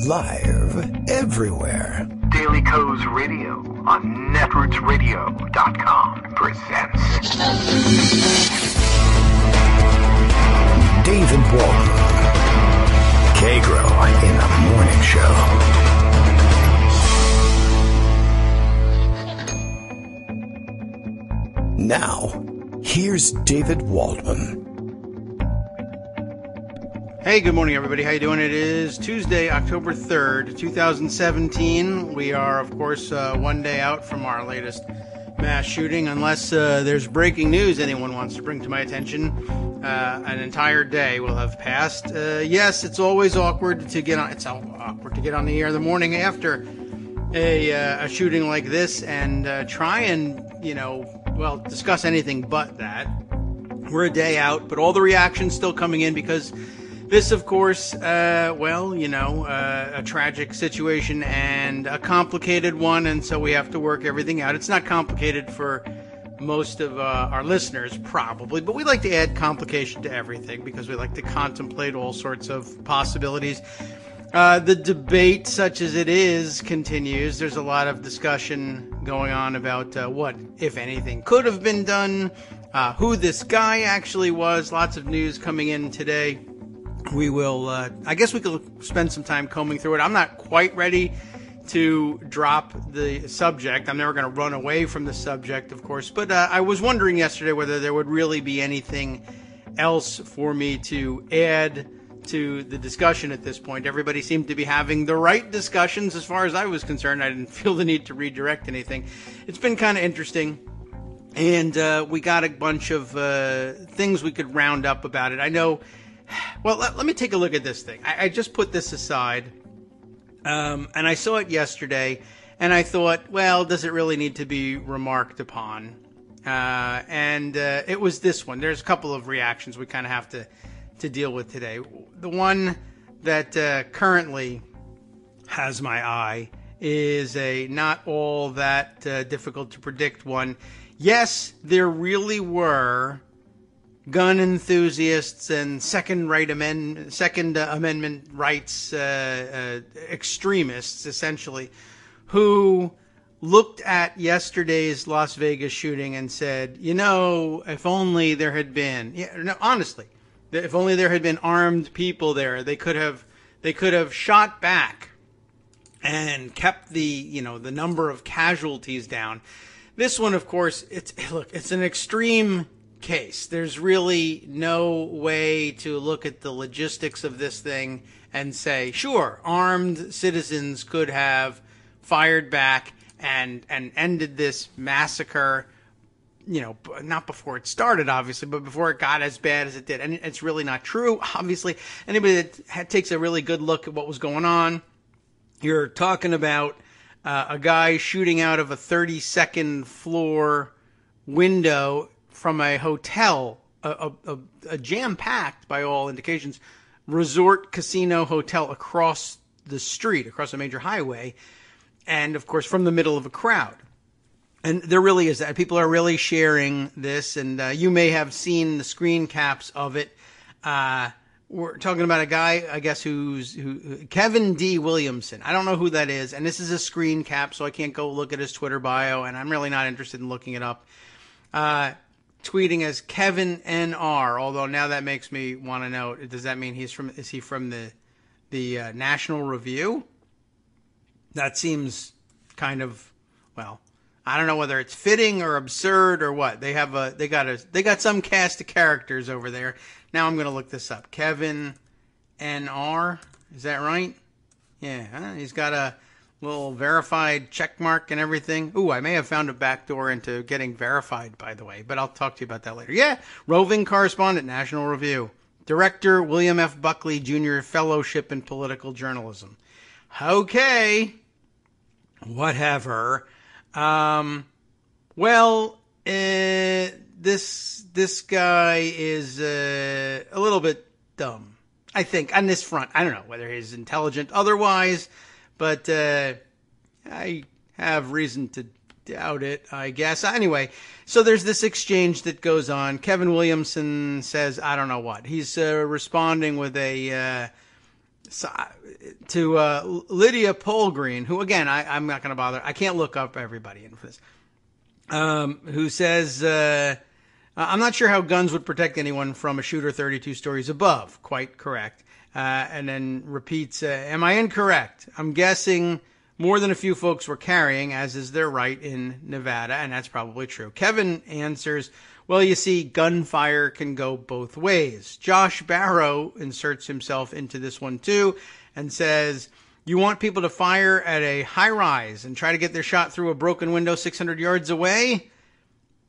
Live everywhere. Daily Co's Radio on netrootsradio.com presents David Walton. Kagro in the Morning Show. Now, here's David Waldman. Hey, good morning, everybody. How you doing? It is Tuesday, October 3rd, 2017. We are, of course, one day out from our latest mass shooting, unless there's breaking news anyone wants to bring to my attention. An entire day will have passed. Yes, it's always awkward to get on. It's awkward to get on the air the morning after a shooting like this and try and discuss anything but that. We're a day out, but all the reactions still coming in because this, of course, a tragic situation and a complicated one, and so we have to work everything out. It's not complicated for most of our listeners, probably, but we like to add complication to everything because we like to contemplate all sorts of possibilities. The debate, such as it is, continues. There's a lot of discussion going on about what, if anything, could have been done, who this guy actually was. Lots of news coming in today. We will, I guess we could spend some time combing through it. I'm not quite ready to drop the subject. I'm never going to run away from the subject, of course. But I was wondering yesterday whether there would really be anything else for me to add to the discussion at this point. Everybody seemed to be having the right discussions as far as I was concerned. I didn't feel the need to redirect anything. It's been kind of interesting. And we got a bunch of things we could round up about it. I know. Well, let me take a look at this thing. I just put this aside, and I saw it yesterday, and I thought, well, does it really need to be remarked upon? And it was this one. There's a couple of reactions we kind of have to deal with today. The one that currently has my eye is a not all that difficult to predict one. Yes, there really were gun enthusiasts and Second Amendment rights extremists, essentially, who looked at yesterday's Las Vegas shooting and said, if only there had been, honestly, if only there had been armed people there, they could have shot back and kept the number of casualties down. This one, of course, it's an extreme case. There's really no way to look at the logistics of this thing and say, sure, armed citizens could have fired back and ended this massacre, not before it started, obviously, but before it got as bad as it did. And it's really not true, obviously. Anybody that takes a really good look at what was going on, you're talking about a guy shooting out of a 32nd floor window from a hotel, a jam-packed, by all indications, resort casino hotel across the street, across a major highway, and, of course, from the middle of a crowd. And there really is that. People are really sharing this, and you may have seen the screen caps of it. We're talking about a guy, I guess, who Kevin D. Williamson. I don't know who that is, and this is a screen cap, so I can't go look at his Twitter bio, and I'm really not interested in looking it up. Tweeting as Kevin NR, although now that makes me want to know, does that mean is he from the National Review? That seems kind of, well, I don't know whether it's fitting or absurd or what. They got some cast of characters over there. Now I'm going to look this up. Kevin NR, is that right? Yeah, he's got a little verified check mark and everything. Ooh, I may have found a backdoor into getting verified, by the way, but I'll talk to you about that later. Yeah, roving correspondent, National Review. Director, William F. Buckley, Jr., Fellowship in Political Journalism. Okay, whatever. This guy is a little bit dumb, I think, on this front. I don't know whether he's intelligent otherwise, but I have reason to doubt it, I guess. Anyway, so there's this exchange that goes on. Kevin Williamson says, I don't know what. He's responding with a So, to Lydia Polgreen, who again I'm not going to bother. I can't look up everybody in for this. Who says, I'm not sure how guns would protect anyone from a shooter 32 stories above. Quite correct. And then repeats, am I incorrect? I'm guessing more than a few folks were carrying, as is their right in Nevada, and that's probably true. Kevin answers, well, you see, gunfire can go both ways. Josh Barrow inserts himself into this one too and says, you want people to fire at a high rise and try to get their shot through a broken window 600 yards away?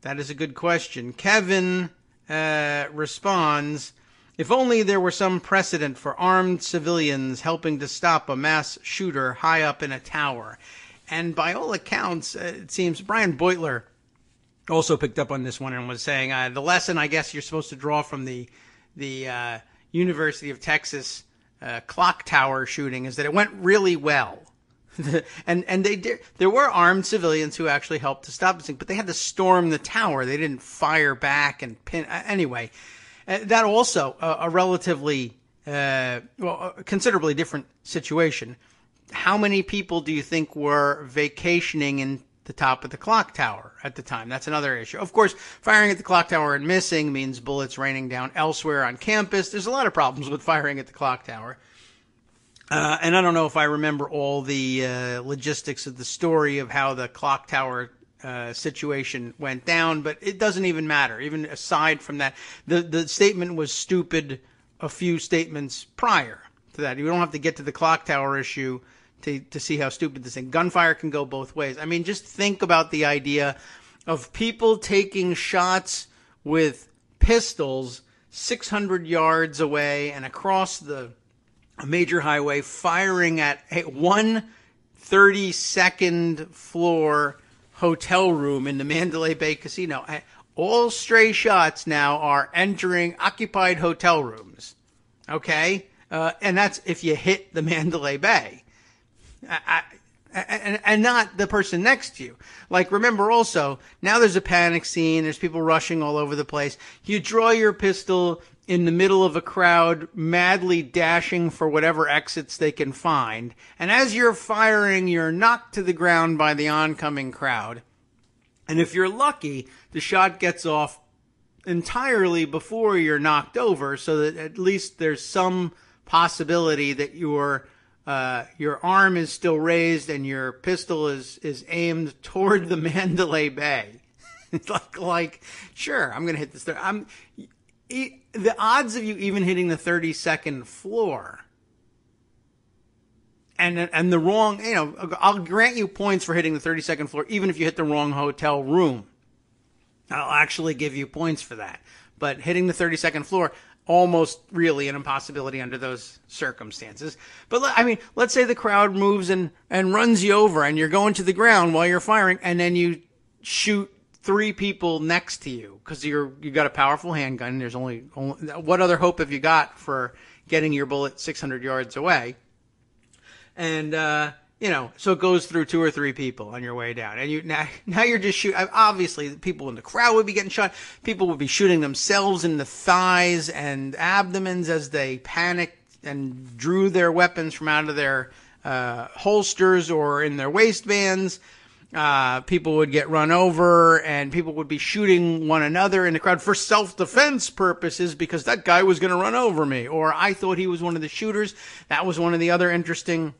That is a good question. Kevin responds, if only there were some precedent for armed civilians helping to stop a mass shooter high up in a tower. And by all accounts, it seems Brian Beutler also picked up on this one and was saying the lesson I guess you're supposed to draw from the University of Texas clock tower shooting is that it went really well. and they did. There were armed civilians who actually helped to stop this thing, but they had to storm the tower. They didn't fire back and pin. Anyway, that also a relatively, a considerably different situation. How many people do you think were vacationing in the top of the clock tower at the time? That's another issue. Of course, firing at the clock tower and missing means bullets raining down elsewhere on campus. There's a lot of problems with firing at the clock tower. And I don't know if I remember all the logistics of the story of how the clock tower situation went down, but it doesn't even matter. Even aside from that, the statement was stupid a few statements prior to that. You don't have to get to the clock tower issue to see how stupid this thing. Gunfire can go both ways. I mean, just think about the idea of people taking shots with pistols 600 yards away and across a major highway, firing at one 32nd floor hotel room in the Mandalay Bay Casino. All stray shots now are entering occupied hotel rooms. Okay? And that's if you hit the Mandalay Bay. And not the person next to you. Like, remember also, now there's a panic scene. There's people rushing all over the place. You draw your pistol in the middle of a crowd, madly dashing for whatever exits they can find. And as you're firing, you're knocked to the ground by the oncoming crowd. And if you're lucky, the shot gets off entirely before you're knocked over, so that at least there's some possibility that your arm is still raised and your pistol is aimed toward the Mandalay Bay. It's like, sure, I'm going to hit this. The odds of you even hitting the 32nd floor and the wrong, I'll grant you points for hitting the 32nd floor, even if you hit the wrong hotel room. I'll actually give you points for that. But hitting the 32nd floor, almost really an impossibility under those circumstances. But I mean, let's say the crowd moves and runs you over and you're going to the ground while you're firing, and then you shoot 3 people next to you because you got a powerful handgun. There's only what other hope have you got for getting your bullet 600 yards away? And so it goes through 2 or 3 people on your way down, and now you're just shooting. Obviously, people in the crowd would be getting shot. People would be shooting themselves in the thighs and abdomens as they panicked and drew their weapons from out of their holsters or in their waistbands. People would get run over, and people would be shooting one another in the crowd for self-defense purposes because that guy was going to run over me, or I thought he was one of the shooters. That was one of the other interesting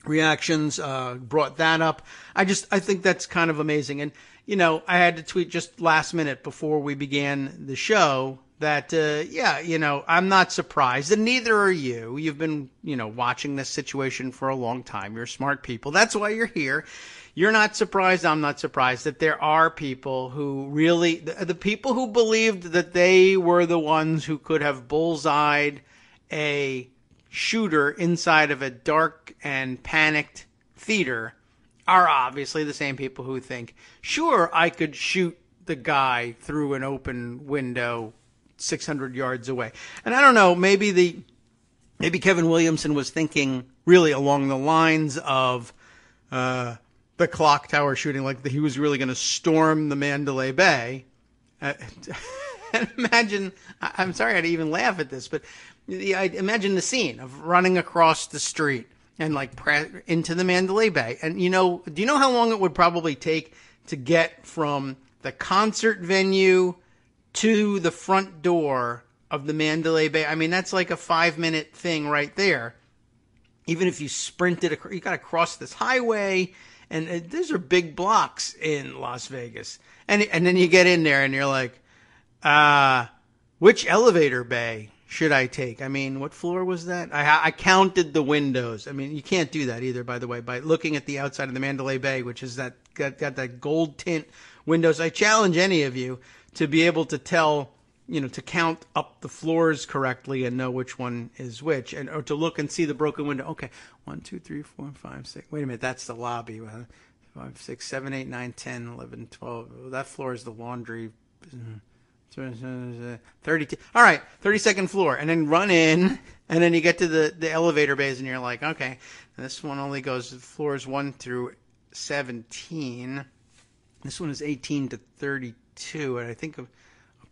reactions, brought that up. I think that's kind of amazing. And, I had to tweet just last minute before we began the show that, I'm not surprised, and neither are you. You've been, watching this situation for a long time. You're smart people. That's why you're here. You're not surprised. I'm not surprised that there are people who really, the people who believed that they were the ones who could have bullseyed a shooter inside of a dark and panicked theater are obviously the same people who think, sure, I could shoot the guy through an open window 600 yards away. And I don't know, maybe Kevin Williamson was thinking really along the lines of the clock tower shooting, like he was really going to storm the Mandalay Bay. And imagine, I'm sorry I had to even laugh at this, but Imagine the scene of running across the street and like into the Mandalay Bay. And do you know how long it would probably take to get from the concert venue to the front door of the Mandalay Bay? I mean, that's like a 5-minute thing right there. Even if you sprinted, you got to cross this highway, and these are big blocks in Las Vegas. And then you get in there and you're like, which elevator bay should I take? I mean, what floor was that? I counted the windows. I mean, you can't do that either, by the way, by looking at the outside of the Mandalay Bay, which is got that gold tint windows. I challenge any of you to be able to tell, to count up the floors correctly and know which one is which, or to look and see the broken window. Okay, 1, 2, 3, 4, 5, 6. Wait a minute, that's the lobby. 5, 6, 7, 8, 9, 10, 11, 12. Oh, that floor is the laundry. 32. All right, 32nd floor, and then run in, and then you get to the elevator bays, and you're like, okay, this one only goes floors 1 through 17. This one is 18 to 32, and I think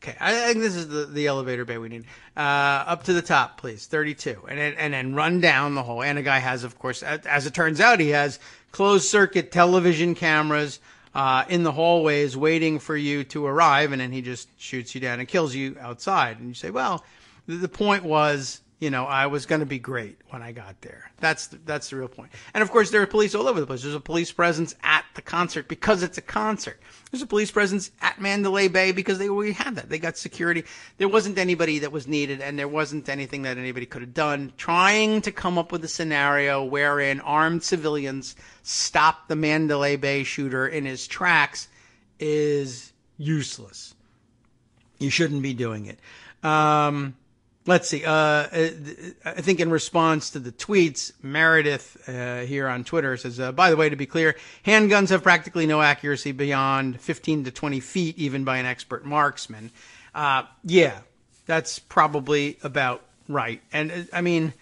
this is the elevator bay we need. Up to the top, please, 32, and then run down the hall. And the guy has, of course, as it turns out, he has closed circuit television cameras in the hallways waiting for you to arrive, and then he just shoots you down and kills you outside. And you say, well, the point was, I was going to be great when I got there. That's the real point. And of course, there are police all over the place. There's a police presence at the concert because it's a concert. There's a police presence at Mandalay Bay because they already had that. They got security. There wasn't anybody that was needed, and there wasn't anything that anybody could have done. Trying to come up with a scenario wherein armed civilians stop the Mandalay Bay shooter in his tracks is useless. You shouldn't be doing it. Let's see. I think in response to the tweets, Meredith here on Twitter says, by the way, to be clear, handguns have practically no accuracy beyond 15 to 20 feet, even by an expert marksman. Yeah, that's probably about right. And I mean,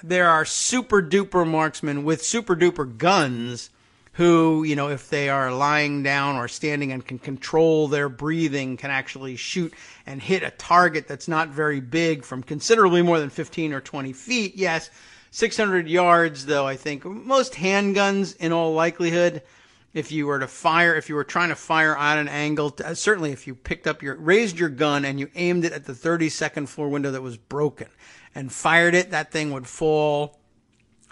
there are super duper marksmen with super duper guns who, if they are lying down or standing and can control their breathing, can actually shoot and hit a target that's not very big from considerably more than 15 or 20 feet. Yes, 600 yards, though, I think. Most handguns, in all likelihood, if you were trying to fire on an angle, certainly if you raised your gun and you aimed it at the 32nd floor window that was broken and fired it, that thing would fall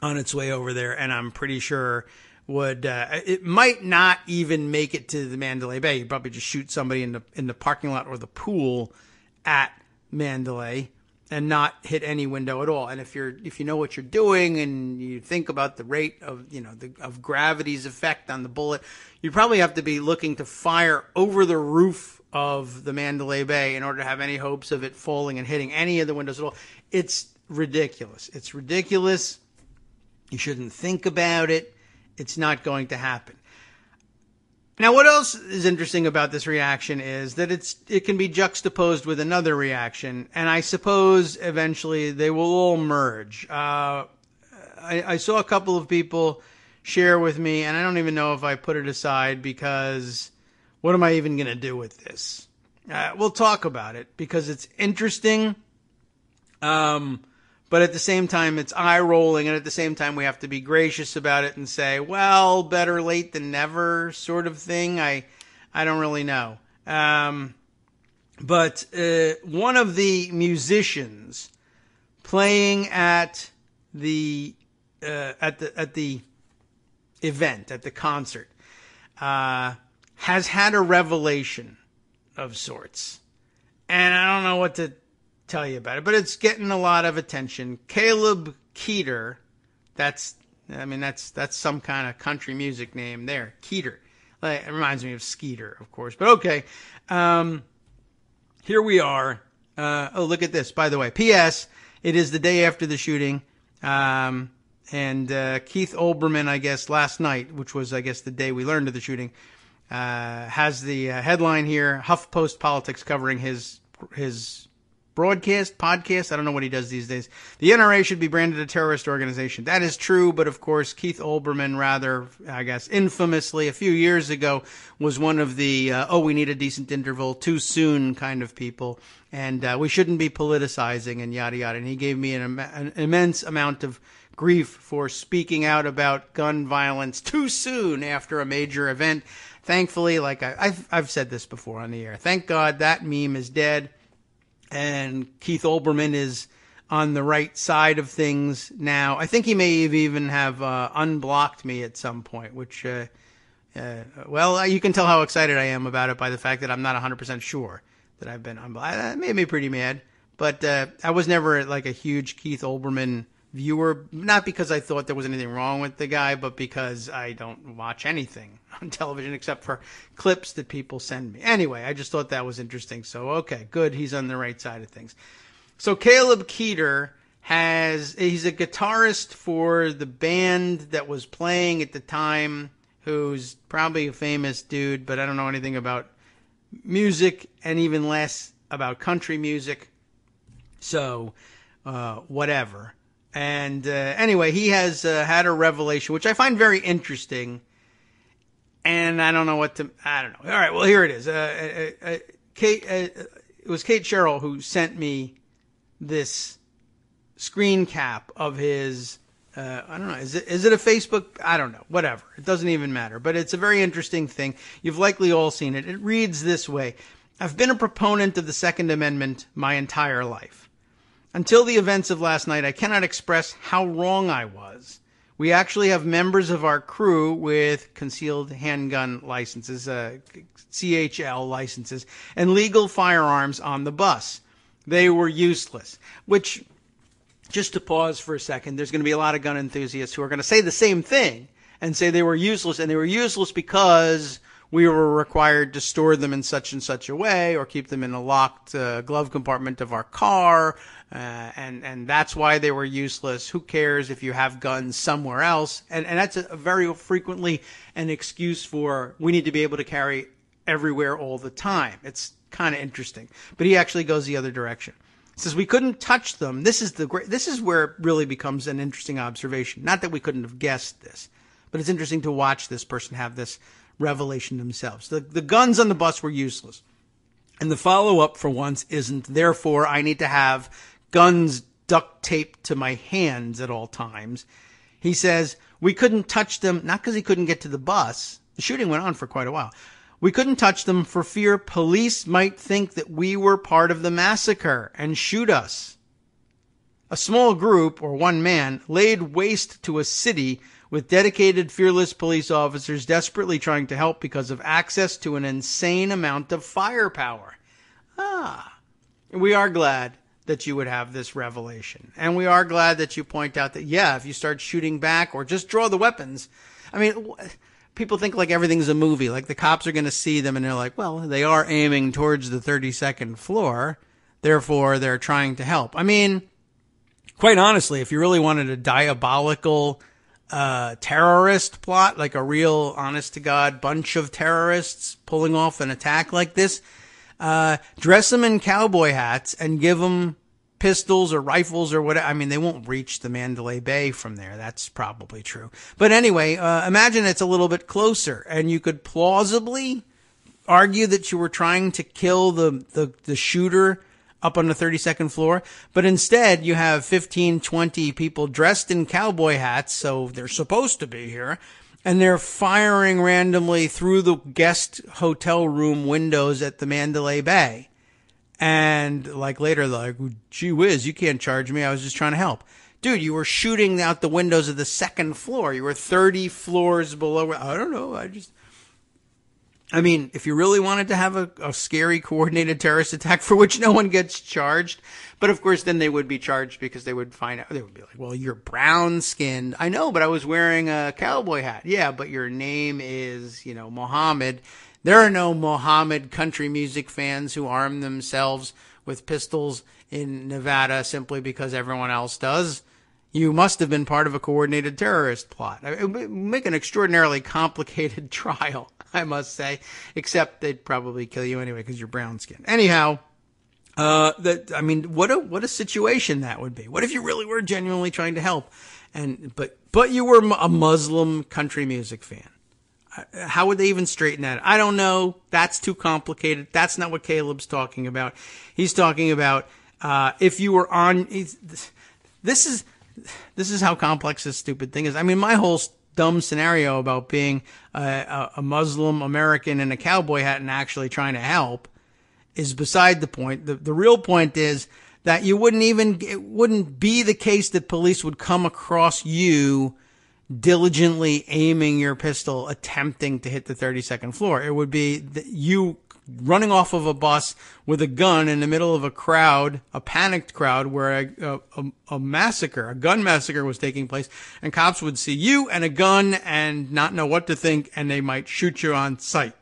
on its way over there, and I'm pretty sure it might not even make it to the Mandalay Bay. You'd probably just shoot somebody in the parking lot or the pool at Mandalay and not hit any window at all. And if you know what you're doing and you think about the rate of of gravity's effect on the bullet, you'd probably have to be looking to fire over the roof of the Mandalay Bay in order to have any hopes of it falling and hitting any of the windows at all. It's ridiculous. It's ridiculous. You shouldn't think about it. It's not going to happen. Now, what else is interesting about this reaction is that it can be juxtaposed with another reaction, and I suppose eventually they will all merge. I saw a couple of people share with me, and I don't even know if I put it aside because what am I even going to do with this? We'll talk about it because it's interesting. But at the same time, it's eye-rolling, and at the same time, we have to be gracious about it and say, well, better late than never sort of thing. I don't really know. But one of the musicians playing at the event, at the concert, has had a revelation of sorts. And I don't know what to tell you about it, but it's getting a lot of attention. Caleb Keeter, that's some kind of country music name there. Keeter. It reminds me of Skeeter, of course, but okay. Here we are. Look at this, by the way. P.S. It is the day after the shooting. And Keith Olbermann, I guess, last night, which was, I guess, the day we learned of the shooting, has the headline here, HuffPost Politics covering his broadcast, podcast. I don't know what he does these days. The NRA should be branded a terrorist organization. That is true, but of course, Keith Olbermann, rather, I guess, infamously, a few years ago, was one of the, we need a decent interval, too soon kind of people. And we shouldn't be politicizing and yada, yada. And he gave me an immense amount of grief for speaking out about gun violence too soon after a major event. Thankfully, like I've said this before on the air, thank God that meme is dead and Keith Olbermann is on the right side of things now. I think he may even have unblocked me at some point, which, well, you can tell how excited I am about it by the fact that I'm not 100% sure that I've been unblocked. That made me pretty mad, but I was never like a huge Keith Olbermann viewer, not because I thought there was anything wrong with the guy, but because I don't watch anything on television except for clips that people send me. Anyway, I just thought that was interesting. So, okay, good. He's on the right side of things. So Caleb Keeter he's a guitarist for the band that was playing at the time, who's probably a famous dude, but I don't know anything about music and even less about country music. So, whatever. And anyway, he has had a revelation, which I find very interesting. And I don't know I don't know. All right, well, here it is. It was Kate Sherrill who sent me this screen cap of his, I don't know, is it a Facebook? I don't know, whatever. It doesn't even matter. But it's a very interesting thing. You've likely all seen it. It reads this way. I've been a proponent of the Second Amendment my entire life. Until the events of last night, I cannot express how wrong I was. We actually have members of our crew with concealed handgun licenses, CHL licenses, and legal firearms on the bus. They were useless. Which, just to pause for a second, there's going to be a lot of gun enthusiasts who are going to say the same thing and say they were useless, and they were useless because we were required to store them in such and such a way or keep them in a locked glove compartment of our car, and that's why they were useless. Who cares if you have guns somewhere else? And that's a very frequently an excuse for we need to be able to carry everywhere all the time. It's kind of interesting. But he actually goes the other direction. He says we couldn't touch them. This is where it really becomes an interesting observation. Not that we couldn't have guessed this, but it's interesting to watch this person have this revelation themselves. The guns on the bus were useless. And the follow-up for once isn't, therefore, I need to have guns duct taped to my hands at all times. He says, we couldn't touch them, not because he couldn't get to the bus. The shooting went on for quite a while. We couldn't touch them for fear police might think that we were part of the massacre and shoot us. A small group, or one man, laid waste to a city with dedicated, fearless police officers desperately trying to help because of access to an insane amount of firepower. We are glad that you would have this revelation. And we are glad that you point out that, yeah, if you start shooting back or just draw the weapons, I mean, people think like everything's a movie, like the cops are going to see them and they're like, well, they are aiming towards the 32nd floor, therefore they're trying to help. I mean, quite honestly, if you really wanted a diabolical terrorist plot, like a real honest-to-God bunch of terrorists pulling off an attack like this, dress them in cowboy hats and give them pistols or rifles or whatever. I mean, they won't reach the Mandalay Bay from there. That's probably true. But anyway, imagine it's a little bit closer, and you could plausibly argue that you were trying to kill the shooter up on the 32nd floor, but instead you have 15, 20 people dressed in cowboy hats, so they're supposed to be here, and they're firing randomly through the guest hotel room windows at the Mandalay Bay. And like later, they're like, gee whiz, you can't charge me, I was just trying to help. Dude, you were shooting out the windows of the second floor. You were 30 floors below. I don't know, I mean, if you really wanted to have a scary coordinated terrorist attack for which no one gets charged, but of course then they would be charged because they would find out, they would be like, well, you're brown skinned. I know, but I was wearing a cowboy hat. Yeah, but your name is, Mohammed. There are no Mohammed country music fans who arm themselves with pistols in Nevada simply because everyone else does. You must have been part of a coordinated terrorist plot. It would make an extraordinarily complicated trial, I must say, except they'd probably kill you anyway because you're brown skinned. Anyhow, What a situation that would be. What if you really were genuinely trying to help, but you were a Muslim country music fan? How would they even straighten that? I don't know. That's too complicated. That's not what Caleb's talking about. He's talking about if you were on. This is how complex this stupid thing is. I mean, my whole dumb scenario about being a Muslim American in a cowboy hat and actually trying to help is beside the point. The real point is that it wouldn't be the case that police would come across you diligently aiming your pistol, attempting to hit the 32nd floor. It would be you running off of a bus with a gun in the middle of a crowd, a panicked crowd where a massacre, a gun massacre was taking place, and cops would see you and a gun and not know what to think, and they might shoot you on sight.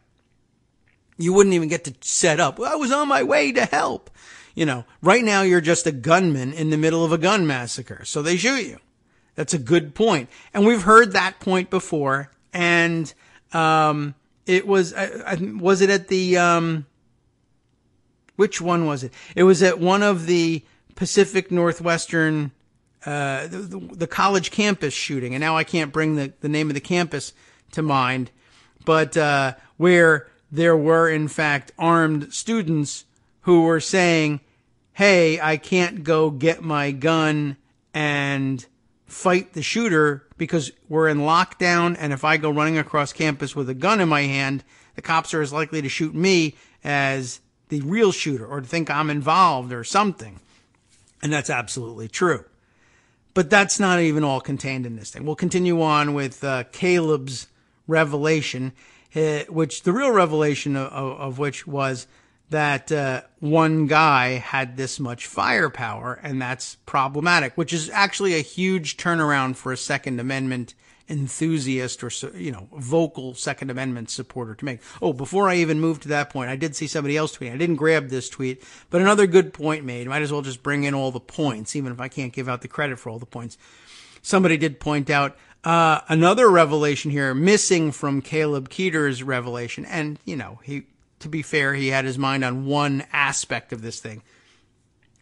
You wouldn't even get to set up. Well, I was on my way to help. Right now you're just a gunman in the middle of a gun massacre, so they shoot you. That's a good point. And we've heard that point before. And it was it at the which one was it? It was at one of the Pacific Northwestern the college campus shooting. And now I can't bring the name of the campus to mind, but where there were in fact armed students who were saying, "Hey, I can't go get my gun and fight the shooter because we're in lockdown, and if I go running across campus with a gun in my hand, the cops are as likely to shoot me as the real shooter or to think I'm involved or something." And that's absolutely true. But that's not even all contained in this thing. We'll continue on with Caleb's revelation, which the real revelation of which was that one guy had this much firepower, and that's problematic, which is actually a huge turnaround for a Second Amendment enthusiast or, vocal Second Amendment supporter to make. Oh, before I even move to that point, I did see somebody else tweeting. I didn't grab this tweet, but another good point made. Might as well just bring in all the points, even if I can't give out the credit for all the points. Somebody did point out another revelation here missing from Caleb Keeter's revelation, and, to be fair, he had his mind on one aspect of this thing,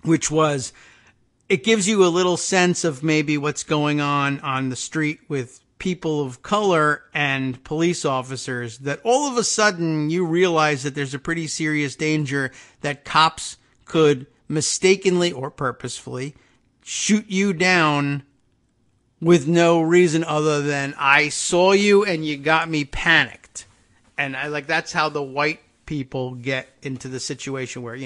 which was it gives you a little sense of maybe what's going on the street with people of color and police officers, that all of a sudden you realize that there's a pretty serious danger that cops could mistakenly or purposefully shoot you down with no reason other than I saw you and you got me panicked. And that's how the white people get into the situation where,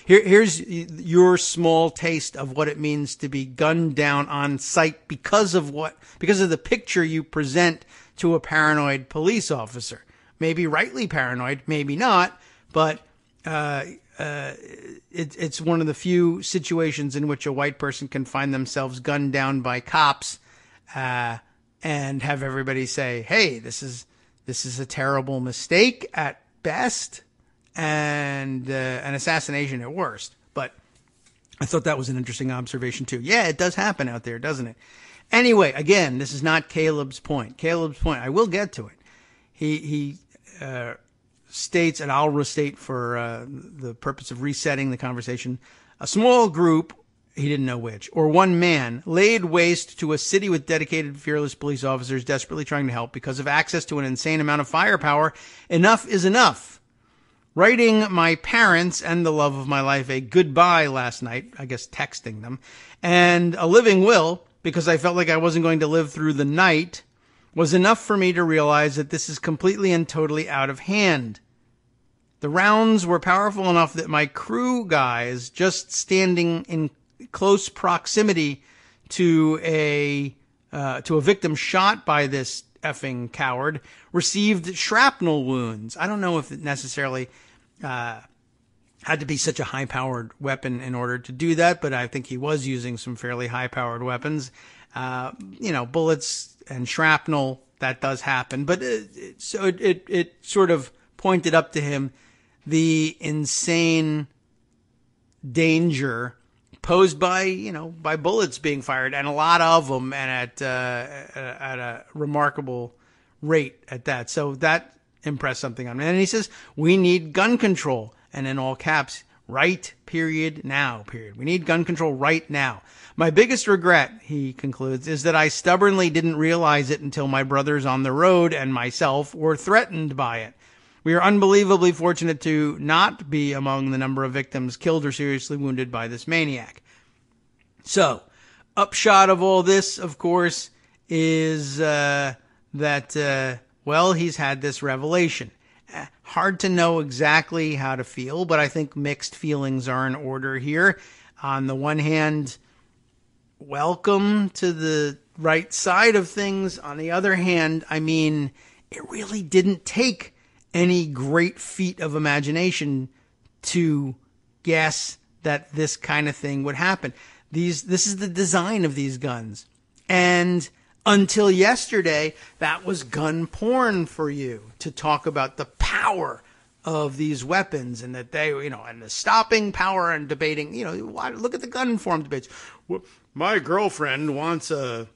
here's your small taste of what it means to be gunned down on sight because of the picture you present to a paranoid police officer. Maybe rightly paranoid, maybe not, but it's one of the few situations in which a white person can find themselves gunned down by cops and have everybody say, "Hey, this is a terrible mistake at best, and an assassination at worst." But I thought that was an interesting observation too. Yeah, it does happen out there, doesn't it? Anyway, again, this is not Caleb's point. Caleb's point, I will get to it. He states, and I'll restate for the purpose of resetting the conversation, a small group, he didn't know which, or one man, laid waste to a city with dedicated, fearless police officers desperately trying to help because of access to an insane amount of firepower. Enough is enough. Writing my parents and the love of my life a goodbye last night, I guess texting them, and a living will, because I felt like I wasn't going to live through the night, was enough for me to realize that this is completely and totally out of hand. The rounds were powerful enough that my crew guys, just standing in close proximity to a victim shot by this effing coward, received shrapnel wounds. I don't know if it necessarily had to be such a high-powered weapon in order to do that, but I think he was using some fairly high-powered weapons. Bullets and shrapnel, that does happen. But it sort of pointed up to him the insane danger posed by bullets being fired, and a lot of them, and at a remarkable rate at that. So that impressed something on me. And he says, "We need gun control." And in all caps, Right, period, now, period. We need gun control right now. My biggest regret, he concludes, is that I stubbornly didn't realize it until my brothers on the road and myself were threatened by it. We are unbelievably fortunate to not be among the number of victims killed or seriously wounded by this maniac. So, upshot of all this, of course, is that he's had this revelation. Hard to know exactly how to feel, but I think mixed feelings are in order here. On the one hand, welcome to the right side of things. On the other hand, I mean, it really didn't take any great feat of imagination to guess that this kind of thing would happen. This is the design of these guns. And until yesterday, that was gun porn for you, to talk about the power of these weapons and that they, and the stopping power and debating, look at the gun form debates. My girlfriend wants a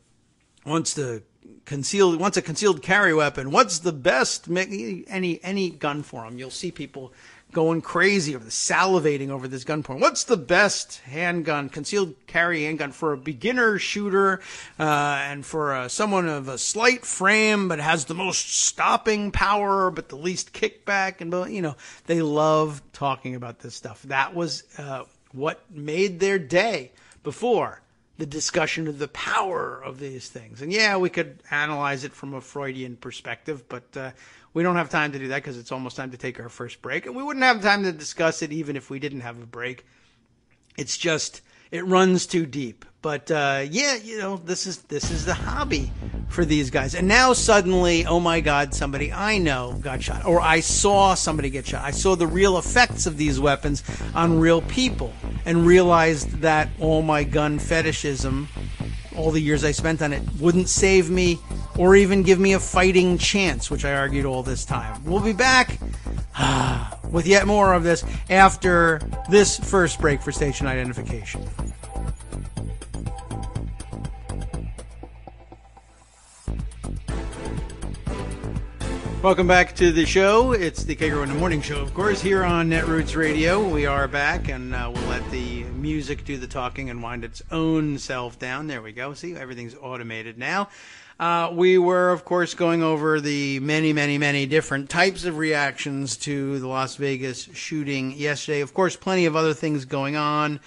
concealed carry weapon. What's the best? Any gun form, you'll see people going crazy over salivating over this gun porn. What's the best handgun, concealed carry handgun for a beginner shooter, and for someone of a slight frame but has the most stopping power but the least kickback? And they love talking about this stuff. That was what made their day before. The discussion of the power of these things. And yeah, we could analyze it from a Freudian perspective, but we don't have time to do that because it's almost time to take our first break. And we wouldn't have time to discuss it even if we didn't have a break. It's just, it runs too deep. But this is the hobby for these guys. And now suddenly, oh my God, somebody I know got shot. Or I saw somebody get shot. I saw the real effects of these weapons on real people and realized that all my gun fetishism, all the years I spent on it, wouldn't save me or even give me a fighting chance, which I argued all this time. We'll be back with yet more of this after this first break for station identification. Welcome back to the show. It's the Kagro in the Morning Show, of course, here on Netroots Radio. We are back, and we'll let the music do the talking and wind its own self down. There we go. See, everything's automated now. We were, of course, going over the many, many, many different types of reactions to the Las Vegas shooting yesterday. Of course, plenty of other things going on,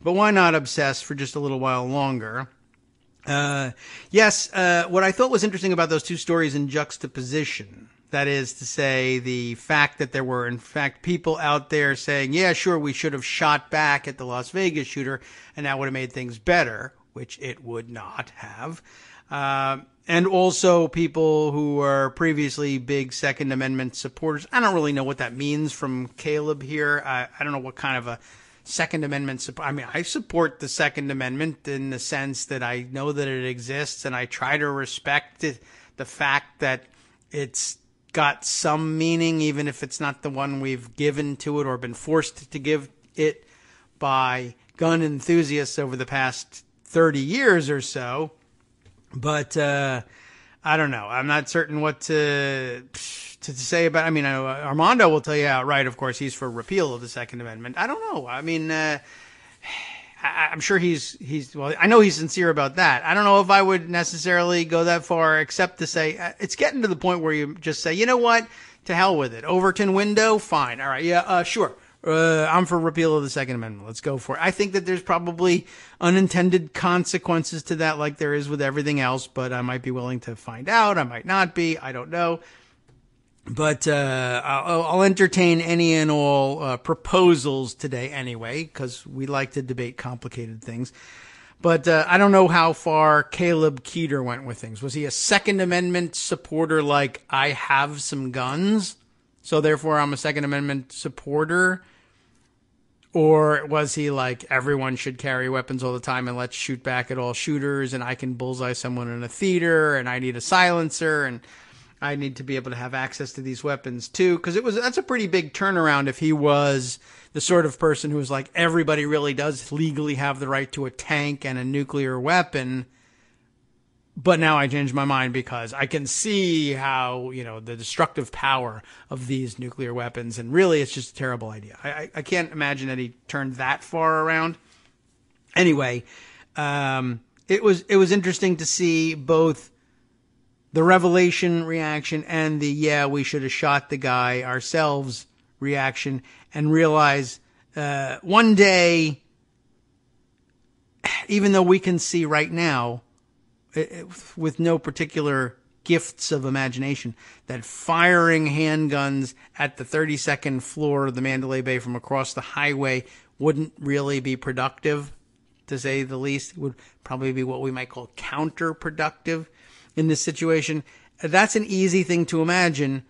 but why not obsess for just a little while longer? What I thought was interesting about those two stories in juxtaposition, that is to say, the fact that there were, in fact, people out there saying, yeah, sure, we should have shot back at the Las Vegas shooter, and that would have made things better, which it would not have. And also people who were previously big Second Amendment supporters. I don't really know what that means from Caleb here. I don't know what kind of a Second Amendment support. I mean, I support the Second Amendment in the sense that I know that it exists, and I try to respect the fact that it's got some meaning, even if it's not the one we've given to it or been forced to give it by gun enthusiasts over the past 30 years or so. But I don't know. I'm not certain what to say about. I mean, Armando will tell you outright. Of course, he's for repeal of the Second Amendment. I don't know. I mean, I'm sure he's. Well, I know he's sincere about that. I don't know if I would necessarily go that far, except to say it's getting to the point where you just say, you know what, to hell with it. Overton window, fine. All right, yeah, sure. I'm for repeal of the Second Amendment. Let's go for it. I think that there's probably unintended consequences to that, like there is with everything else, but I might be willing to find out. I might not be. I don't know. But I'll entertain any and all proposals today anyway, because we like to debate complicated things. But I don't know how far Caleb Keeter went with things. Was he a Second Amendment supporter, like I have some guns, so therefore I'm a Second Amendment supporter? Or was he like, everyone should carry weapons all the time and let's shoot back at all shooters, and I can bullseye someone in a theater, and I need a silencer, and I need to be able to have access to these weapons too? Because that's a pretty big turnaround if he was the sort of person who was like, everybody really does legally have the right to a tank and a nuclear weapon. But now I changed my mind because I can see how, the destructive power of these nuclear weapons. And really, it's just a terrible idea. I can't imagine that he turned that far around. Anyway, it was interesting to see both the revelation reaction and the, we should have shot the guy ourselves reaction, and realize one day, even though we can see right now, with no particular gifts of imagination, that firing handguns at the 32nd floor of the Mandalay Bay from across the highway wouldn't really be productive, to say the least. It would probably be what we might call counterproductive in this situation. That's an easy thing to imagine,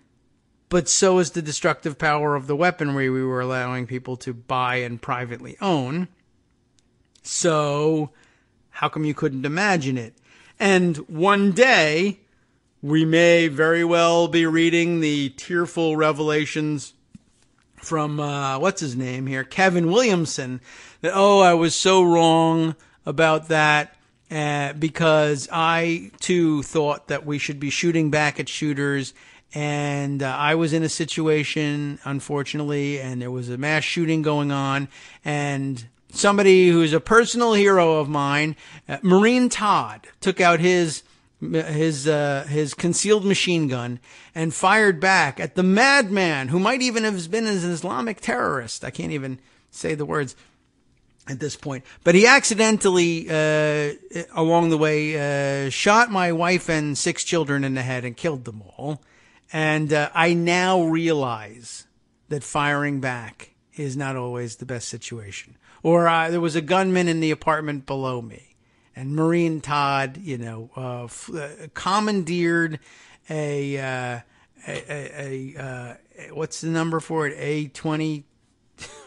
but so is the destructive power of the weaponry we were allowing people to buy and privately own. So how come you couldn't imagine it? And one day, we may very well be reading the tearful revelations from, what's his name here, Kevin Williamson, that, I was so wrong about that, because I, too, thought that we should be shooting back at shooters, and I was in a situation, unfortunately, and there was a mass shooting going on, and somebody who's a personal hero of mine, Marine Todd, took out his concealed machine gun and fired back at the madman who might even have been an Islamic terrorist. I can't even say the words at this point. But he accidentally, along the way, shot my wife and 6 children in the head and killed them all. And I now realize that firing back is not always the best situation. Or there was a gunman in the apartment below me, and Marine Todd, commandeered a what's the number for it? A-20,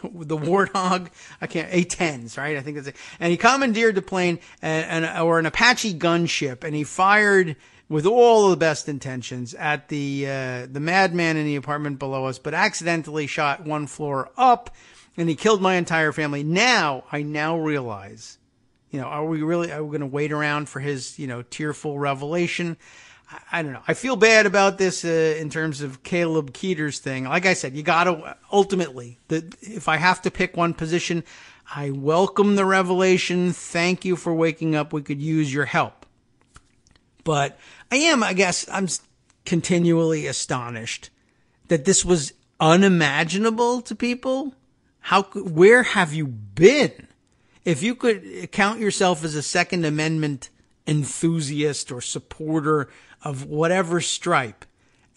the Warthog. A-10s, right? I think that's it. And he commandeered the plane or an Apache gunship, and he fired with all the best intentions at the madman in the apartment below us, but accidentally shot one floor up. And he killed my entire family. I now realize, are we going to wait around for his, tearful revelation? I don't know. I feel bad about this in terms of Caleb Keeter's thing. Like I said, you got to ultimately, if I have to pick one position, I welcome the revelation. Thank you for waking up. We could use your help. But I'm continually astonished that this was unimaginable to people. Where have you been? If you could count yourself as a Second Amendment enthusiast or supporter of whatever stripe,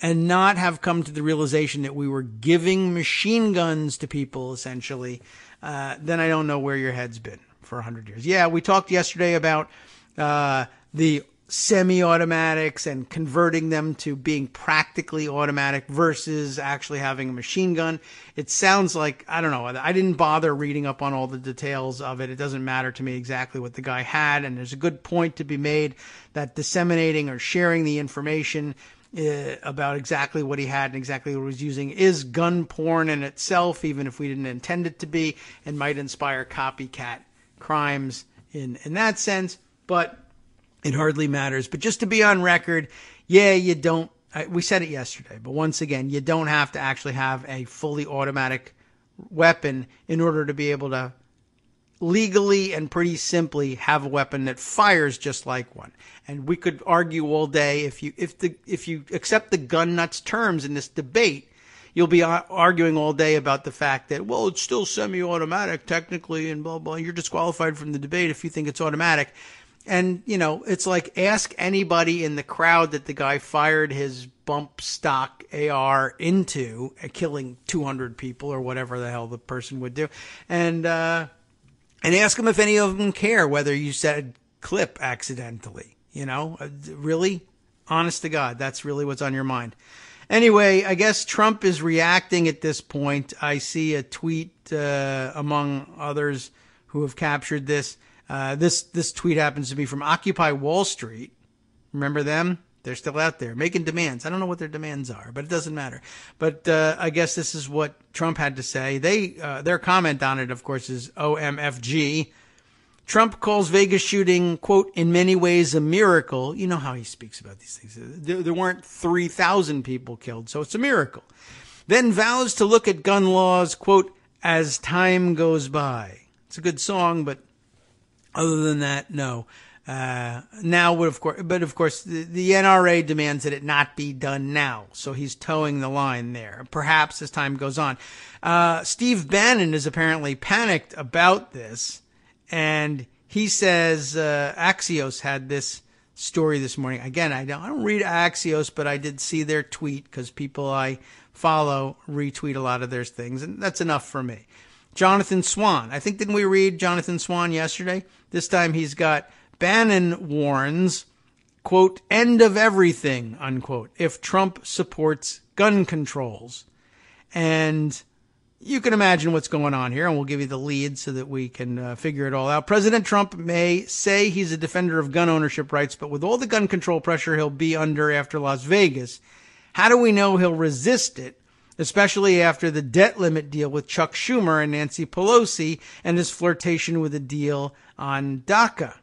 and not have come to the realization that we were giving machine guns to people, essentially, then I don't know where your head's been for 100 years. Yeah, we talked yesterday about the semi-automatics and converting them to being practically automatic versus actually having a machine gun. It sounds like, I don't know, I didn't bother reading up on all the details of it. It doesn't matter to me exactly what the guy had, and there's a good point to be made that disseminating or sharing the information about exactly what he had and exactly what he was using is gun porn in itself, even if we didn't intend it to be, and might inspire copycat crimes in that sense. But it hardly matters. But just to be on record, you don't, we said it yesterday, but once again, you don't have to actually have a fully automatic weapon in order to be able to legally and pretty simply have a weapon that fires just like one. And we could argue all day, if you accept the gun nuts terms in this debate, you'll be arguing all day about the fact that, well, it's still semi-automatic technically and blah, blah. You're disqualified from the debate if you think it's automatic. And, it's like, ask anybody in the crowd that the guy fired his bump stock AR into, killing 200 people or whatever the hell the person would do. And ask them if any of them care whether you said clip accidentally. Really? Honest to God, that's really what's on your mind. Anyway, I guess Trump is reacting at this point. I see a tweet, among others who have captured this. This tweet happens to be from Occupy Wall Street. Remember them? They're still out there making demands. I don't know what their demands are, but it doesn't matter. But I guess this is what Trump had to say. Their comment on it, of course, is OMFG. Trump calls Vegas shooting, quote, in many ways a miracle. You know how he speaks about these things. There weren't 3,000 people killed, so it's a miracle. Then vows to look at gun laws, quote, as time goes by. It's a good song, but other than that, no. Of course, the NRA demands that it not be done now. So he's towing the line there, perhaps as time goes on. Steve Bannon is apparently panicked about this. And he says, Axios had this story this morning. Again, I don't read Axios, but I did see their tweet because people I follow retweet a lot of their things. And that's enough for me. Jonathan Swan. Didn't we read Jonathan Swan yesterday? This time he's got Bannon warns, quote, end of everything, unquote, if Trump supports gun controls. And you can imagine what's going on here, and we'll give you the lead so that we can figure it all out. President Trump may say he's a defender of gun ownership rights, but with all the gun control pressure he'll be under after Las Vegas, how do we know he'll resist it, especially after the debt limit deal with Chuck Schumer and Nancy Pelosi and his flirtation with a deal on DACA?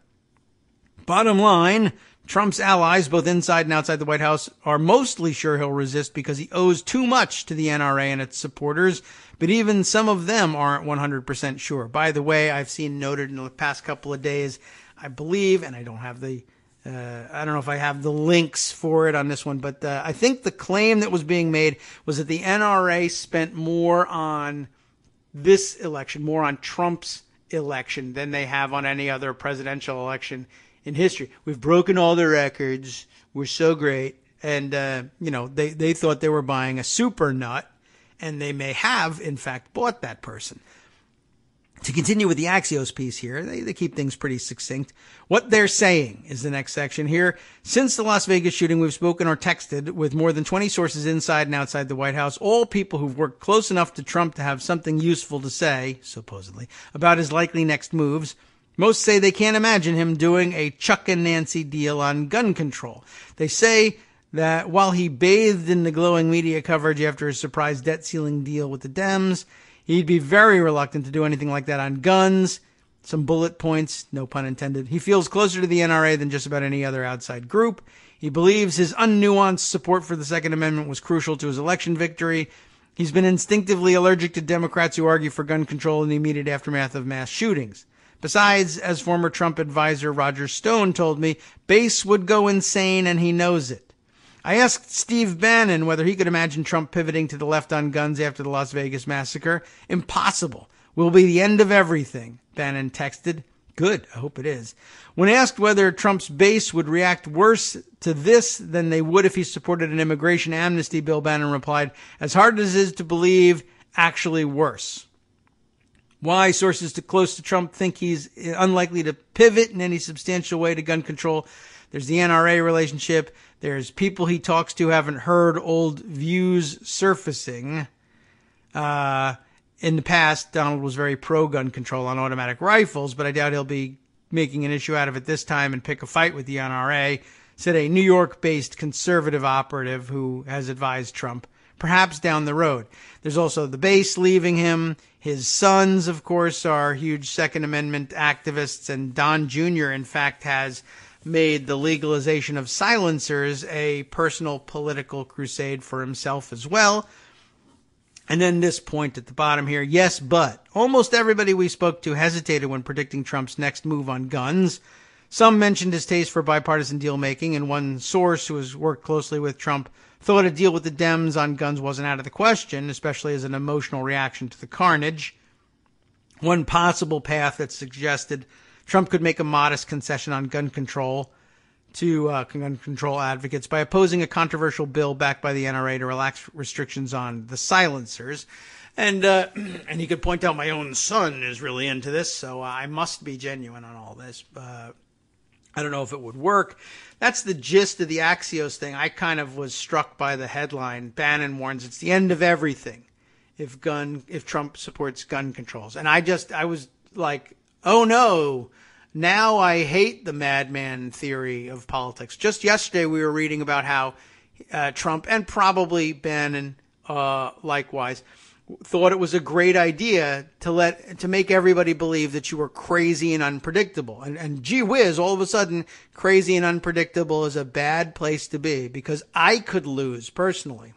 Bottom line, Trump's allies, both inside and outside the White House, are mostly sure he'll resist because he owes too much to the NRA and its supporters, but even some of them aren't 100% sure. By the way, I've seen noted in the past couple of days, I believe, and I don't know if I have the links for it on this one, but I think the claim that was being made was that the NRA spent more on this election, more on Trump's election than they have on any other presidential election in history. We've broken all the records. We're so great. And, they thought they were buying a super nut, and they may have, in fact, bought that person. To continue with the Axios piece here, they keep things pretty succinct. What they're saying is the next section here. Since the Las Vegas shooting, we've spoken or texted with more than 20 sources inside and outside the White House, all people who've worked close enough to Trump to have something useful to say, supposedly, about his likely next moves. Most say they can't imagine him doing a Chuck and Nancy deal on gun control. They say that while he bathed in the glowing media coverage after his surprise debt ceiling deal with the Dems, he'd be very reluctant to do anything like that on guns. Some bullet points, no pun intended. He feels closer to the NRA than just about any other outside group. He believes his unnuanced support for the Second Amendment was crucial to his election victory. He's been instinctively allergic to Democrats who argue for gun control in the immediate aftermath of mass shootings. Besides, as former Trump advisor Roger Stone told me, base would go insane and he knows it. I asked Steve Bannon whether he could imagine Trump pivoting to the left on guns after the Las Vegas massacre. Impossible. Will be the end of everything, Bannon texted. Good, I hope it is. When asked whether Trump's base would react worse to this than they would if he supported an immigration amnesty bill, Bannon replied, as hard as it is to believe, actually worse. Why sources too close to Trump think he's unlikely to pivot in any substantial way to gun control. There's the NRA relationship. There's people he talks to haven't heard old views surfacing. In the past, Donald was very pro-gun control on automatic rifles, but I doubt he'll be making an issue out of it this time and pick a fight with the NRA, said a New York-based conservative operative who has advised Trump, perhaps down the road. There's also the base leaving him. His sons, of course, are huge Second Amendment activists, and Don Jr., in fact, has made the legalization of silencers a personal political crusade for himself as well. And then this point at the bottom here, yes, but almost everybody we spoke to hesitated when predicting Trump's next move on guns. Some mentioned his taste for bipartisan deal-making, and one source who has worked closely with Trump thought a deal with the Dems on guns wasn't out of the question, especially as an emotional reaction to the carnage. One possible path that suggested Trump could make a modest concession on gun control to gun control advocates by opposing a controversial bill backed by the NRA to relax restrictions on the silencers. And he could point out my own son is really into this, so I must be genuine on all this. I don't know if it would work. That's the gist of the Axios thing. I kind of was struck by the headline. Bannon warns it's the end of everything if Trump supports gun controls. And I was like, oh no, now I hate the madman theory of politics. Just yesterday we were reading about how Trump and probably Bannon likewise thought it was a great idea to make everybody believe that you were crazy and unpredictable. And gee whiz, all of a sudden, crazy and unpredictable is a bad place to be because I could lose personally.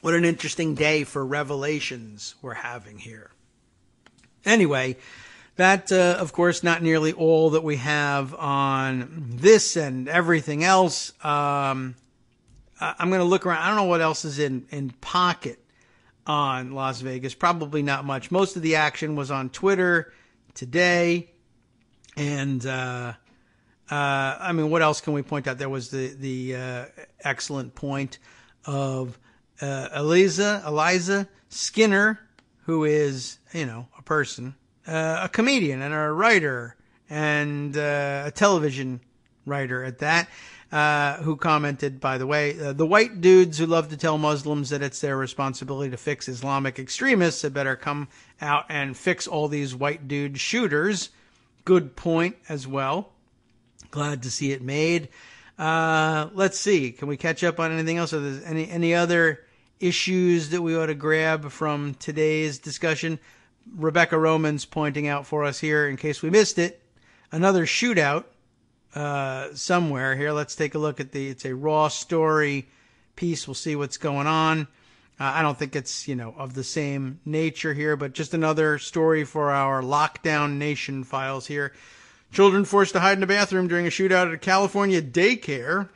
What an interesting day for revelations we're having here. Anyway, that, of course, not nearly all that we have on this and everything else. I'm going to look around. I don't know what else is in pocket on Las Vegas. Probably not much. Most of the action was on Twitter today. And, I mean, what else can we point out? There was the excellent point of Eliza Skinner, who is, a person, a comedian and a writer and a television writer at that. Who commented, by the way, the white dudes who love to tell Muslims that it's their responsibility to fix Islamic extremists had better come out and fix all these white dude shooters. Good point as well. Glad to see it made. Let's see. Can we catch up on anything else? Are there any other issues that we ought to grab from today's discussion? Rebecca Roman's pointing out for us here, in case we missed it, another shootout somewhere here. Let's take a look at it's a Raw story piece. We'll see what's going on. I don't think it's, of the same nature here, but just another story for our Lockdown Nation files here. Children forced to hide in a bathroom during a shootout at a California daycare.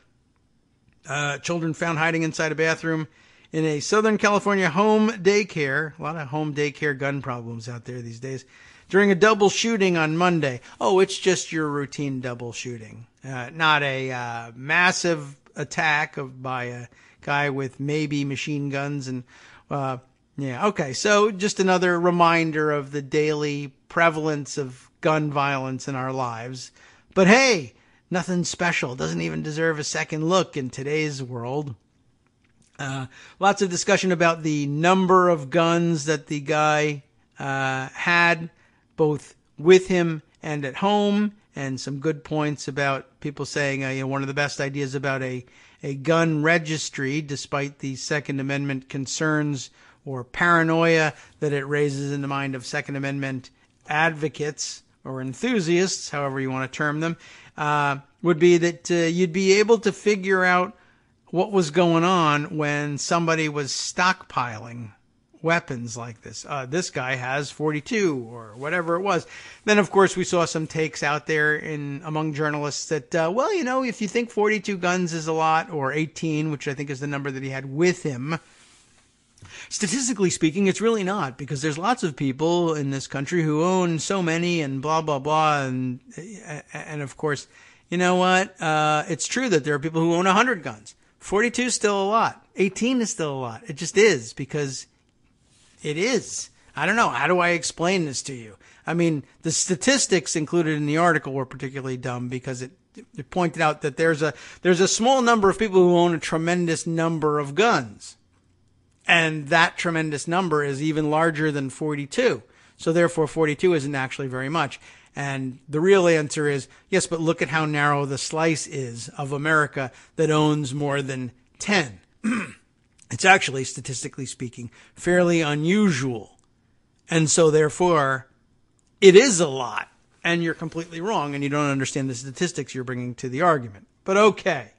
Children found hiding inside a bathroom in a Southern California home daycare. A lot of home daycare gun problems out there these days. During a double shooting on Monday. Oh, it's just your routine double shooting. Not a massive attack by a guy with maybe machine guns. And okay. So just another reminder of the daily prevalence of gun violence in our lives. But hey, nothing special. Doesn't even deserve a second look in today's world. Lots of discussion about the number of guns that the guy had, both with him and at home, and some good points about people saying, one of the best ideas about a gun registry, despite the Second Amendment concerns or paranoia that it raises in the mind of Second Amendment advocates or enthusiasts, however you want to term them, would be that you'd be able to figure out what was going on when somebody was stockpiling weapons like this. This guy has 42 or whatever it was. Then, of course, we saw some takes out there among journalists that, if you think 42 guns is a lot, or 18, which I think is the number that he had with him, statistically speaking, it's really not, because there's lots of people in this country who own so many and blah, blah, blah. And of course, you know what? It's true that there are people who own 100 guns. 42 is still a lot. 18 is still a lot. It just is, because it is. I don't know. How do I explain this to you? I mean, the statistics included in the article were particularly dumb because it pointed out that there's a small number of people who own a tremendous number of guns. And that tremendous number is even larger than 42. So therefore, 42 isn't actually very much. And the real answer is, yes, but look at how narrow the slice is of America that owns more than 10. It's actually, statistically speaking, fairly unusual. And so, therefore, it is a lot. And you're completely wrong, and you don't understand the statistics you're bringing to the argument. But okay.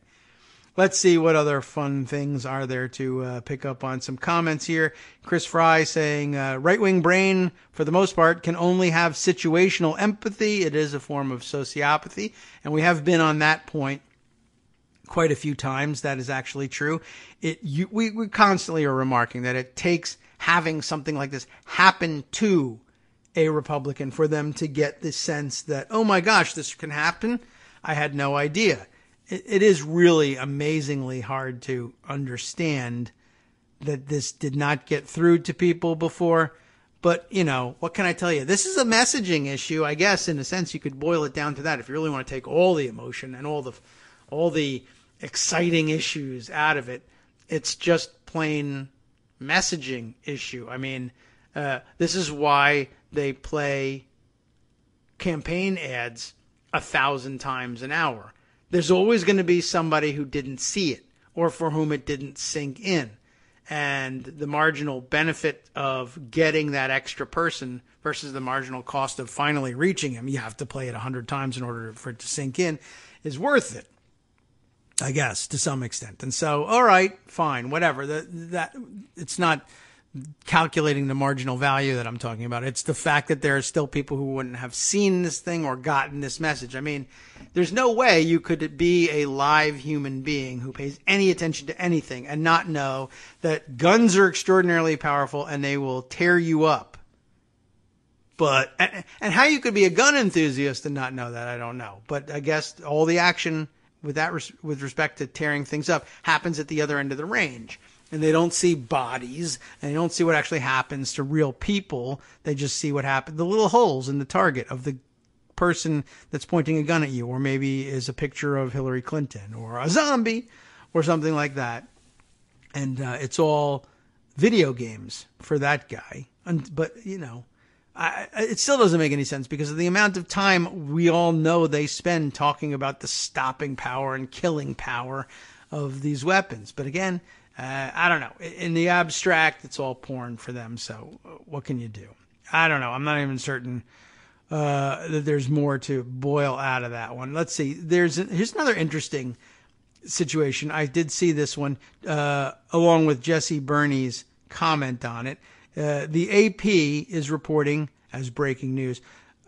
Let's see what other fun things are there to pick up on. Some comments here. Chris Fry saying, right-wing brain, for the most part, can only have situational empathy. It is a form of sociopathy. And we have been on that point quite a few times. That is actually true. We constantly are remarking that it takes having something like this happen to a Republican for them to get the sense that, oh my gosh, this can happen. I had no idea. It is really amazingly hard to understand that this did not get through to people before. But, what can I tell you? This is a messaging issue, I guess, in a sense. You could boil it down to that if you really want to take all the emotion and all the exciting issues out of it. It's just plain messaging issue. I mean, this is why they play campaign ads 1,000 times an hour. There's always going to be somebody who didn't see it or for whom it didn't sink in. and the marginal benefit of getting that extra person versus the marginal cost of finally reaching him, you have to play it 100 times in order for it to sink in, is worth it, I guess, to some extent. And so, all right, fine, whatever. That it's not calculating the marginal value that I'm talking about. It's the fact that there are still people who wouldn't have seen this thing or gotten this message. I mean, there's no way you could be a live human being who pays any attention to anything and not know that guns are extraordinarily powerful and they will tear you up. But, and how you could be a gun enthusiast and not know that, I don't know. But I guess all the action with that, with respect to tearing things up, happens at the other end of the range. And they don't see bodies, and they don't see what actually happens to real people. They just see what happened, the little holes in the target of the person that's pointing a gun at you, or maybe is a picture of Hillary Clinton or a zombie or something like that. And it's all video games for that guy. But, you know, it still doesn't make any sense because of the amount of time we all know they spend talking about the stopping power and killing power of these weapons. But again, I don't know. In the abstract, it's all porn for them. So what can you do? I don't know. I'm not even certain that there's more to boil out of that one. Let's see. Here's another interesting situation. I did see this one along with Jesse Burney's comment on it. The AP is reporting as breaking news.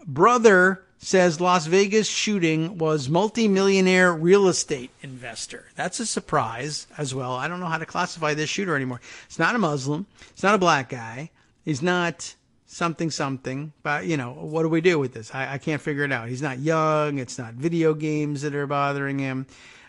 Brother says Las Vegas shooting was multimillionaire real estate investor. That's a surprise as well. I don't know how to classify this shooter anymore. It's not a Muslim. It's not a black guy. He's not something. But, you know, what do we do with this? I can't figure it out. He's not young. It's not video games that are bothering him.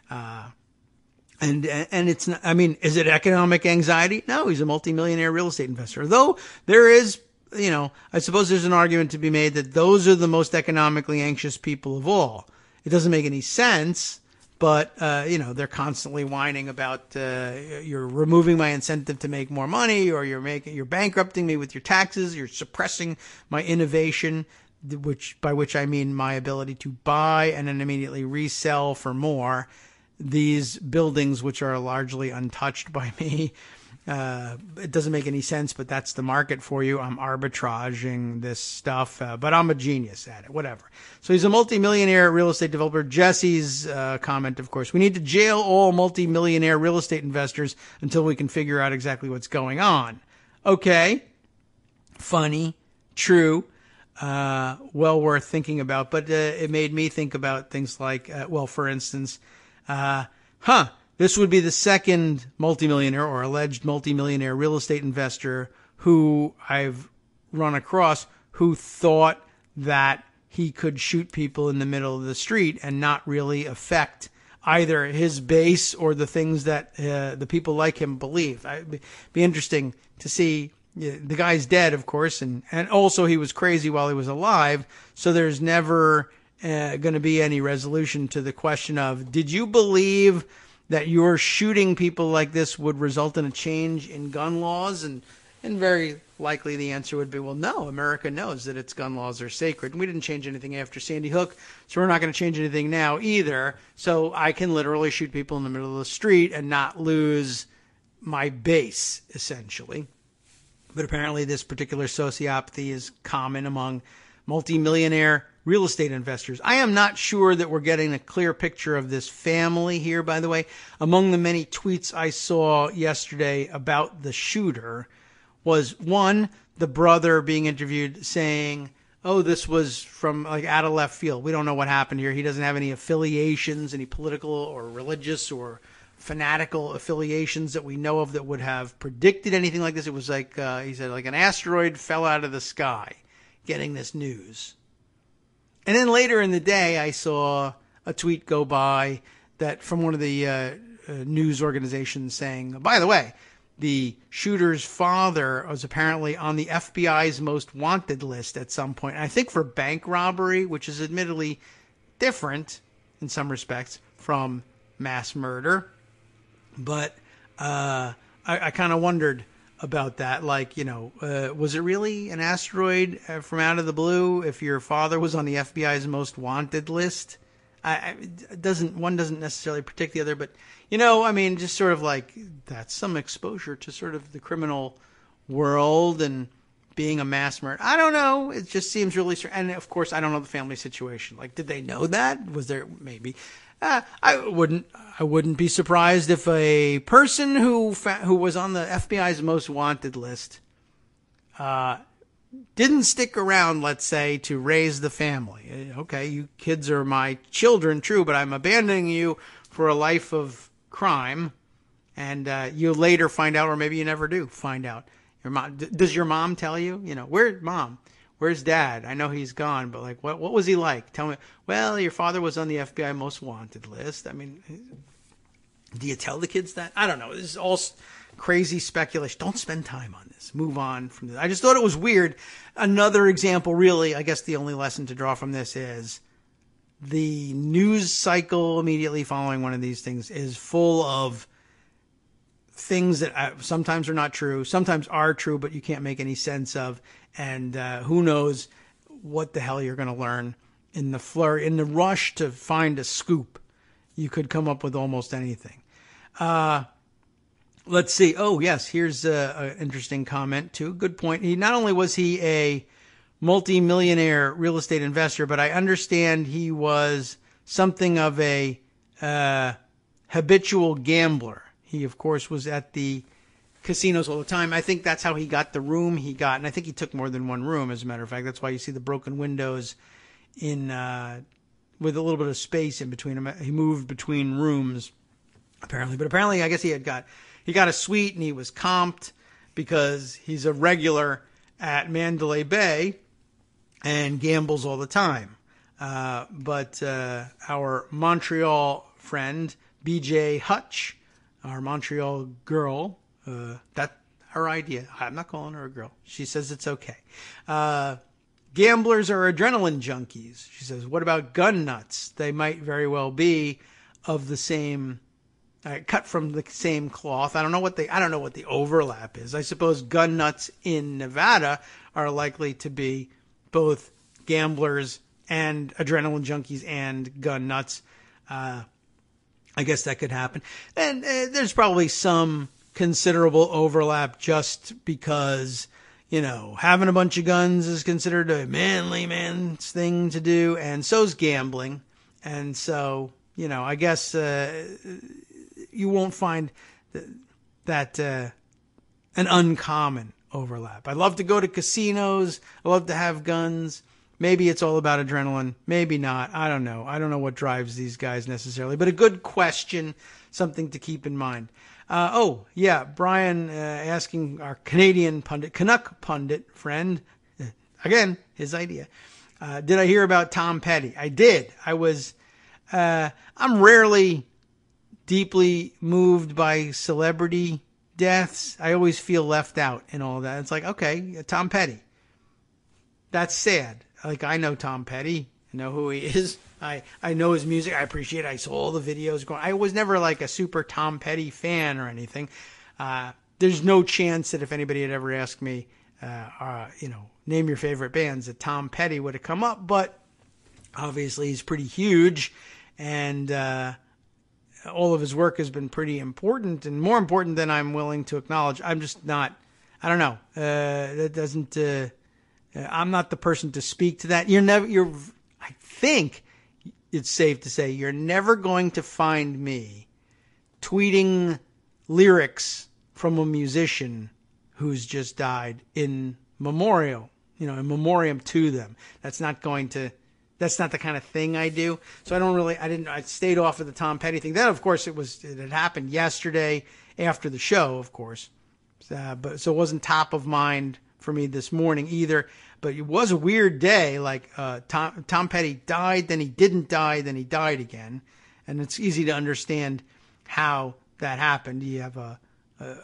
And it's not, I mean, is it economic anxiety? No, he's a multimillionaire real estate investor. Though there is, you know, I suppose there's an argument to be made that those are the most economically anxious people of all. It doesn't make any sense, but, you know, they're constantly whining about, you're removing my incentive to make more money, or you're bankrupting me with your taxes, you're suppressing my innovation, by which I mean my ability to buy and then immediately resell for more these buildings, which are largely untouched by me. It doesn't make any sense, but that's the market for you. I'm arbitraging this stuff, but I'm a genius at it, whatever. So he's a multimillionaire real estate developer. Jesse's comment, of course, we need to jail all multimillionaire real estate investors until we can figure out exactly what's going on. Okay. Funny. True. Well worth thinking about, but it made me think about things like, well, for instance, this would be the second multimillionaire or alleged multimillionaire real estate investor who I've run across who thought that he could shoot people in the middle of the street and not really affect either his base or the things that the people like him believe. It'd be interesting to see. The guy's dead, of course, and also he was crazy while he was alive, so there's never going to be any resolution to the question of, did you believe that your shooting people like this would result in a change in gun laws? And very likely the answer would be, well, no, America knows that its gun laws are sacred. And we didn't change anything after Sandy Hook, so we're not going to change anything now either. So I can literally shoot people in the middle of the street and not lose my base, essentially. But apparently this particular sociopathy is common among multimillionaire real estate investors. I am not sure that we're getting a clear picture of this family here, by the way. Among the many tweets I saw yesterday about the shooter was one, the brother being interviewed saying, oh, this was from like out of left field. We don't know what happened here. He doesn't have any affiliations, any political or religious or fanatical affiliations that we know of that would have predicted anything like this. It was like, he said, like an asteroid fell out of the sky getting this news. And then later in the day, I saw a tweet go by that from one of the news organizations saying, by the way, the shooter's father was apparently on the FBI's most wanted list at some point. And I think for bank robbery, which is admittedly different in some respects from mass murder. But I kind of wondered about that. Like, you know, was it really an asteroid from out of the blue if your father was on the FBI's most wanted list? one doesn't necessarily predict the other, but I mean, just sort of like that's some exposure to sort of the criminal world and being a mass murderer. I don't know. It just seems really strange. And of course, I don't know the family situation. Like, did they know that? Was there maybe? I wouldn't be surprised if a person who was on the FBI's most wanted list didn't stick around, let's say, to raise the family. Okay, you kids are my children, true, but I'm abandoning you for a life of crime, and you later find out, or maybe you never do find out. Your mom, does your mom tell you? Where's mom? Where's dad? I know he's gone, but like, what was he like? Tell me. Well, your father was on the FBI most wanted list. I mean, do you tell the kids that? I don't know. This is all crazy speculation. Don't spend time on this. Move on from this. I just thought it was weird. Another example, really, I guess the only lesson to draw from this is the news cycle immediately following one of these things is full of things that sometimes are not true, sometimes are true, but you can't make any sense of. And who knows what the hell you're going to learn in the flurry, in the rush to find a scoop. You could come up with almost anything. Let's see. Oh, yes. Here's an interesting comment, too. Good point. Not only was he a multi-millionaire real estate investor, but I understand he was something of a habitual gambler. He, of course, was at the casinos all the time. I think that's how he got the room he got. And I think he took more than one room, as a matter of fact. That's why you see the broken windows with a little bit of space in between them. He moved between rooms, apparently. But apparently, I guess he got a suite, and he was comped because he's a regular at Mandalay Bay and gambles all the time. But our Montreal friend, BJ Hutch, our Montreal girl, that's her idea. I'm not calling her a girl. She says it's okay. Gamblers are adrenaline junkies. She says, what about gun nuts? They might very well be of the same, cut from the same cloth. I don't know what the overlap is. I suppose gun nuts in Nevada are likely to be both gamblers and adrenaline junkies and gun nuts. I guess that could happen. And there's probably some considerable overlap just because, having a bunch of guns is considered a manly man's thing to do, and so's gambling. And so, I guess you won't find that an uncommon overlap. I love to go to casinos. I love to have guns. Maybe it's all about adrenaline. Maybe not. I don't know. I don't know what drives these guys necessarily. But a good question, something to keep in mind. Brian asking our Canadian pundit, Canuck pundit friend, again, his idea. Did I hear about Tom Petty? I did. I'm rarely deeply moved by celebrity deaths. I always feel left out in all that. It's like, okay, Tom Petty. That's sad. Like, I know Tom Petty. I know who he is. I know his music. I appreciate it. I saw all the videos going. I was never like a super Tom Petty fan or anything. There's no chance that if anybody had ever asked me, name your favorite bands, that Tom Petty would have come up. But obviously he's pretty huge, and all of his work has been pretty important, and more important than I'm willing to acknowledge. I'm just not. I don't know. That doesn't. I'm not the person to speak to that. I think it's safe to say you're never going to find me tweeting lyrics from a musician who's just died in memoriam to them. That's not the kind of thing I do. So I stayed off of the Tom Petty thing. Then, of course, it had happened yesterday after the show, of course. So it wasn't top of mind for me this morning either. But it was a weird day. Like Tom Petty died, then he didn't die, then he died again, and it's easy to understand how that happened. You have a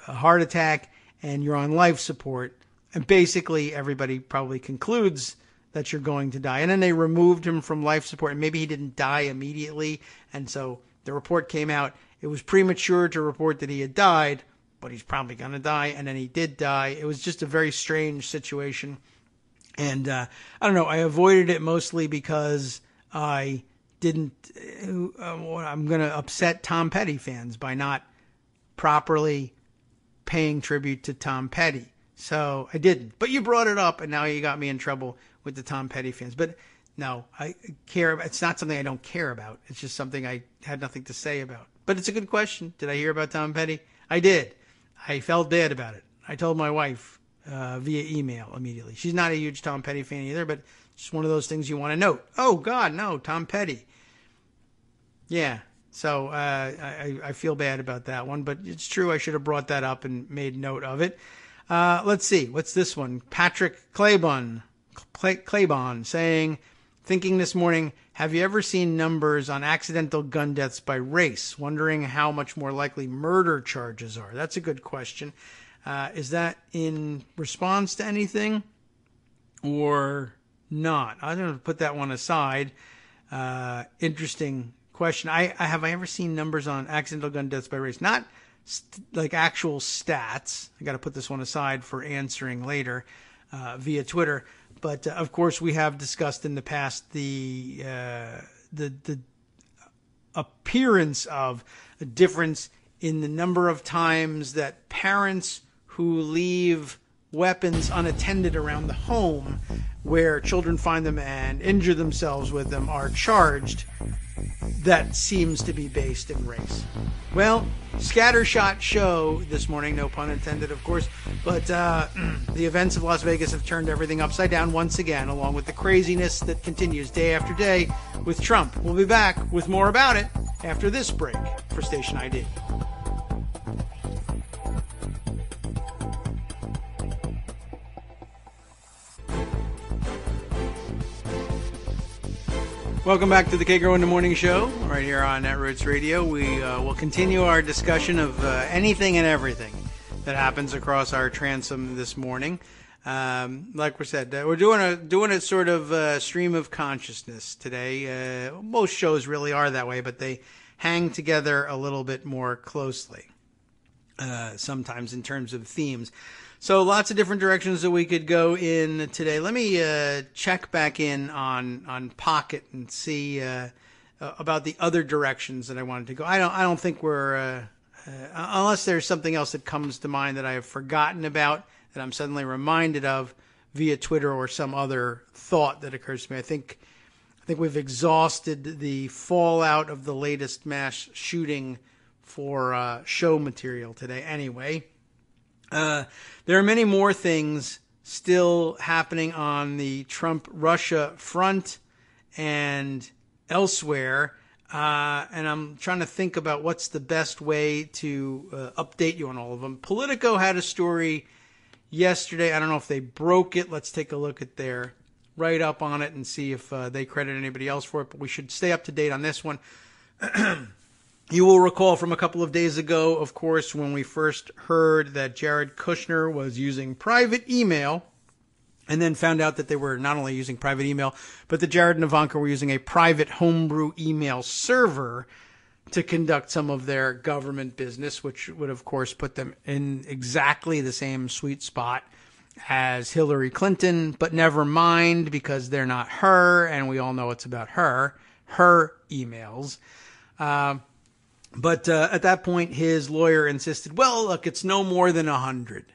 heart attack, and you're on life support, and basically everybody probably concludes that you're going to die. And then they removed him from life support, and maybe he didn't die immediately, and so the report came out. It was premature to report that he had died, but he's probably going to die, and then he did die. It was just a very strange situation. And I don't know, I avoided it mostly because I I'm going to upset Tom Petty fans by not properly paying tribute to Tom Petty. So I didn't. But you brought it up, and now you got me in trouble with the Tom Petty fans. But no, I care. It's not something I don't care about. It's just something I had nothing to say about. But it's a good question. Did I hear about Tom Petty? I did. I felt bad about it. I told my wife via email immediately. She's not a huge Tom Petty fan either, but it's one of those things you want to note. Oh, God, no, Tom Petty. Yeah, so I feel bad about that one, but it's true. I should have brought that up and made note of it. Let's see. What's this one? Patrick Claybon saying, thinking this morning, have you ever seen numbers on accidental gun deaths by race? Wondering how much more likely murder charges are. That's a good question. Is that in response to anything or not? I'm going to put that one aside. Interesting question. Have I ever seen numbers on accidental gun deaths by race? Not like actual stats. I got to put this one aside for answering later via Twitter. But of course, we have discussed in the past the appearance of a difference in the number of times that parents who leave weapons unattended around the home, where children find them and injure themselves with them, are charged. That seems to be based in race. Well, scattershot show this morning, no pun intended, of course, but the events of Las Vegas have turned everything upside down once again, along with the craziness that continues day after day with Trump. We'll be back with more about it after this break for Station ID. Welcome back to the Kagro in the Morning Show, right here on Netroots Radio. We will continue our discussion of anything and everything that happens across our transom this morning. Like we said, we're doing a sort of stream of consciousness today. Most shows really are that way, but they hang together a little bit more closely, sometimes in terms of themes. So lots of different directions that we could go in today. Let me check back in on Pocket and see about the other directions that I wanted to go. I don't think we're unless there's something else that comes to mind that I have forgotten about that I'm suddenly reminded of via Twitter or some other thought that occurs to me. I think we've exhausted the fallout of the latest mass shooting for show material today. Anyway. There are many more things still happening on the Trump-Russia front and elsewhere, and I'm trying to think about what's the best way to update you on all of them. Politico had a story yesterday. I don't know if they broke it. Let's take a look at their write-up on it and see if they credit anybody else for it, but we should stay up to date on this one. You will recall from a couple of days ago, of course, when we first heard that Jared Kushner was using private email, and then found out that they were not only using private email, but that Jared and Ivanka were using a private homebrew email server to conduct some of their government business, which would, of course, put them in exactly the same sweet spot as Hillary Clinton, but never mind, because they're not her, and we all know it's about her emails. But at that point, his lawyer insisted, well, look, it's no more than 100,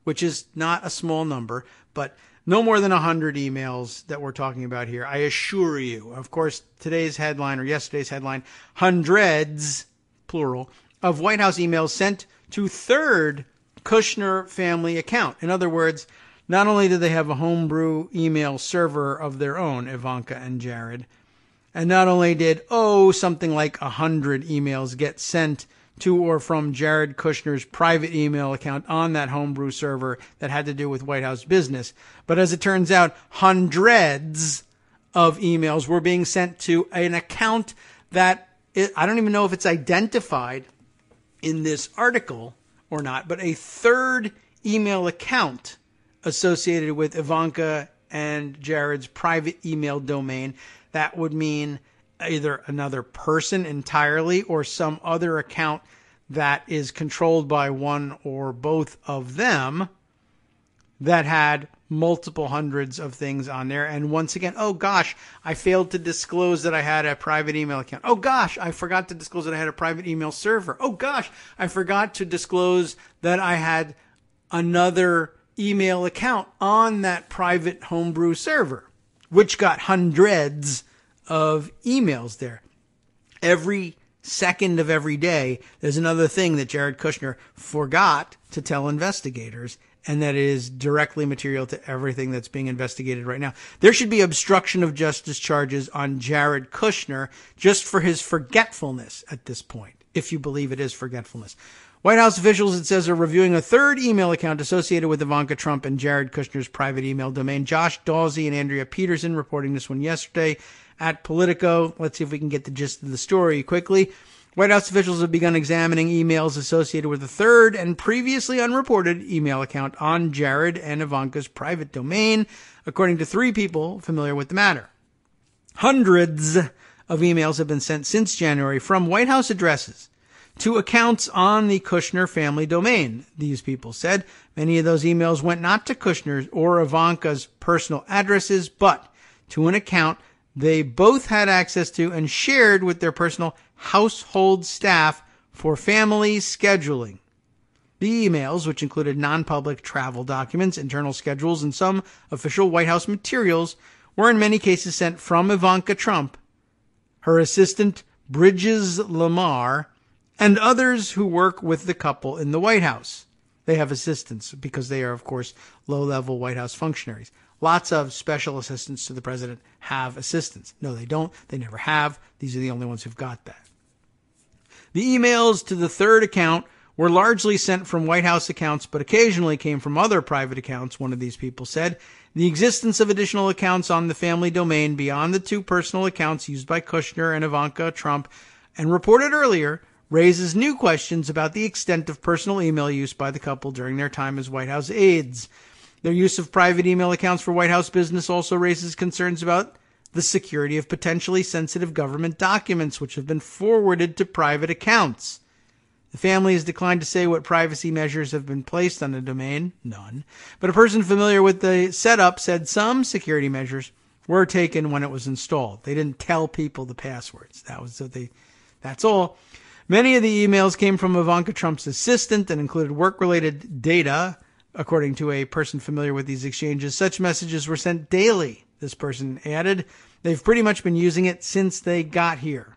which is not a small number, but no more than 100 emails that we're talking about here. I assure you. Of course, today's headline or yesterday's headline, hundreds, plural, of White House emails sent to third Kushner family account. In other words, not only do they have a homebrew email server of their own, Ivanka and Jared, and not only did, something like 100 emails get sent to or from Jared Kushner's private email account on that homebrew server that had to do with White House business, but as it turns out, hundreds of emails were being sent to an account that I don't even know if it's identified in this article or not, but a third email account associated with Ivanka and Jared's private email domain. That would mean either another person entirely or some other account that is controlled by one or both of them that had multiple hundreds of things on there. And once again, oh gosh, I failed to disclose that I had a private email account. Oh gosh, I forgot to disclose that I had a private email server. Oh gosh, I forgot to disclose that I had another email account on that private homebrew server, which got hundreds of emails there. Every second of every day, there's another thing that Jared Kushner forgot to tell investigators, and that is directly material to everything that's being investigated right now. There should be obstruction of justice charges on Jared Kushner just for his forgetfulness at this point, if you believe it is forgetfulness. White House officials, it says, are reviewing a third email account associated with Ivanka Trump and Jared Kushner's private email domain. Josh Dawsey and Andrea Peterson reporting this one yesterday at Politico. Let's see if we can get the gist of the story quickly. White House officials have begun examining emails associated with a third and previously unreported email account on Jared and Ivanka's private domain, according to 3 people familiar with the matter. Hundreds of emails have been sent since January from White House addresses to accounts on the Kushner family domain, these people said. Many of those emails went not to Kushner's or Ivanka's personal addresses, but to an account they both had access to and shared with their personal household staff for family scheduling. The emails, which included non-public travel documents, internal schedules, and some official White House materials, were in many cases sent from Ivanka Trump, her assistant Bridges Lamar, and others who work with the couple in the White House. They have assistants because they are, of course, low-level White House functionaries. Lots of special assistants to the president have assistants. No, they don't. They never have. These are the only ones who've got that. The emails to the third account were largely sent from White House accounts, but occasionally came from other private accounts, one of these people said. The existence of additional accounts on the family domain beyond the 2 personal accounts used by Kushner and Ivanka Trump and reported earlier raises new questions about the extent of personal email use by the couple during their time as White House aides. Their use of private email accounts for White House business also raises concerns about the security of potentially sensitive government documents which have been forwarded to private accounts. The family has declined to say what privacy measures have been placed on the domain. None. But a person familiar with the setup said some security measures were taken when it was installed. They didn't tell people the passwords. That's all. Many of the emails came from Ivanka Trump's assistant and included work-related data. According to a person familiar with these exchanges, such messages were sent daily, this person added. They've pretty much been using it since they got here.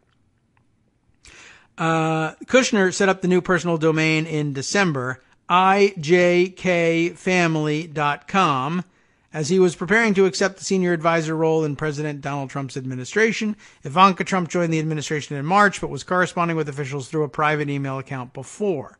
Kushner set up the new personal domain in December, ijkfamily.com, as he was preparing to accept the senior advisor role in President Donald Trump's administration. Ivanka Trump joined the administration in March, but was corresponding with officials through a private email account before.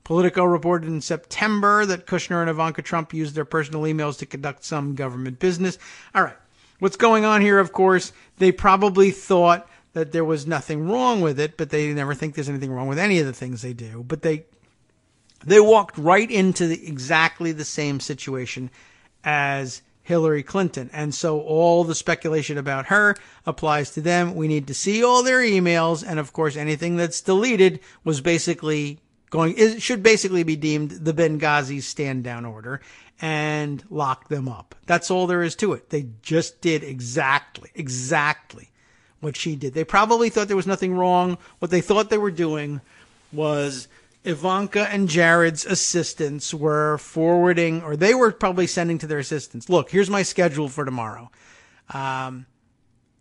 Politico reported in September that Kushner and Ivanka Trump used their personal emails to conduct some government business. All right. What's going on here, of course, they probably thought that there was nothing wrong with it, but they never think there's anything wrong with any of the things they do. But they walked right into exactly the same situation as Hillary Clinton. And so all the speculation about her applies to them. We need to see all their emails. And of course, anything that's deleted was basically it should basically be deemed the Benghazi stand down order and lock them up. That's all there is to it. They just did exactly what she did. They probably thought there was nothing wrong. What they thought they were doing was Ivanka and Jared's assistants were forwarding, or they were probably sending to their assistants, look, here's my schedule for tomorrow.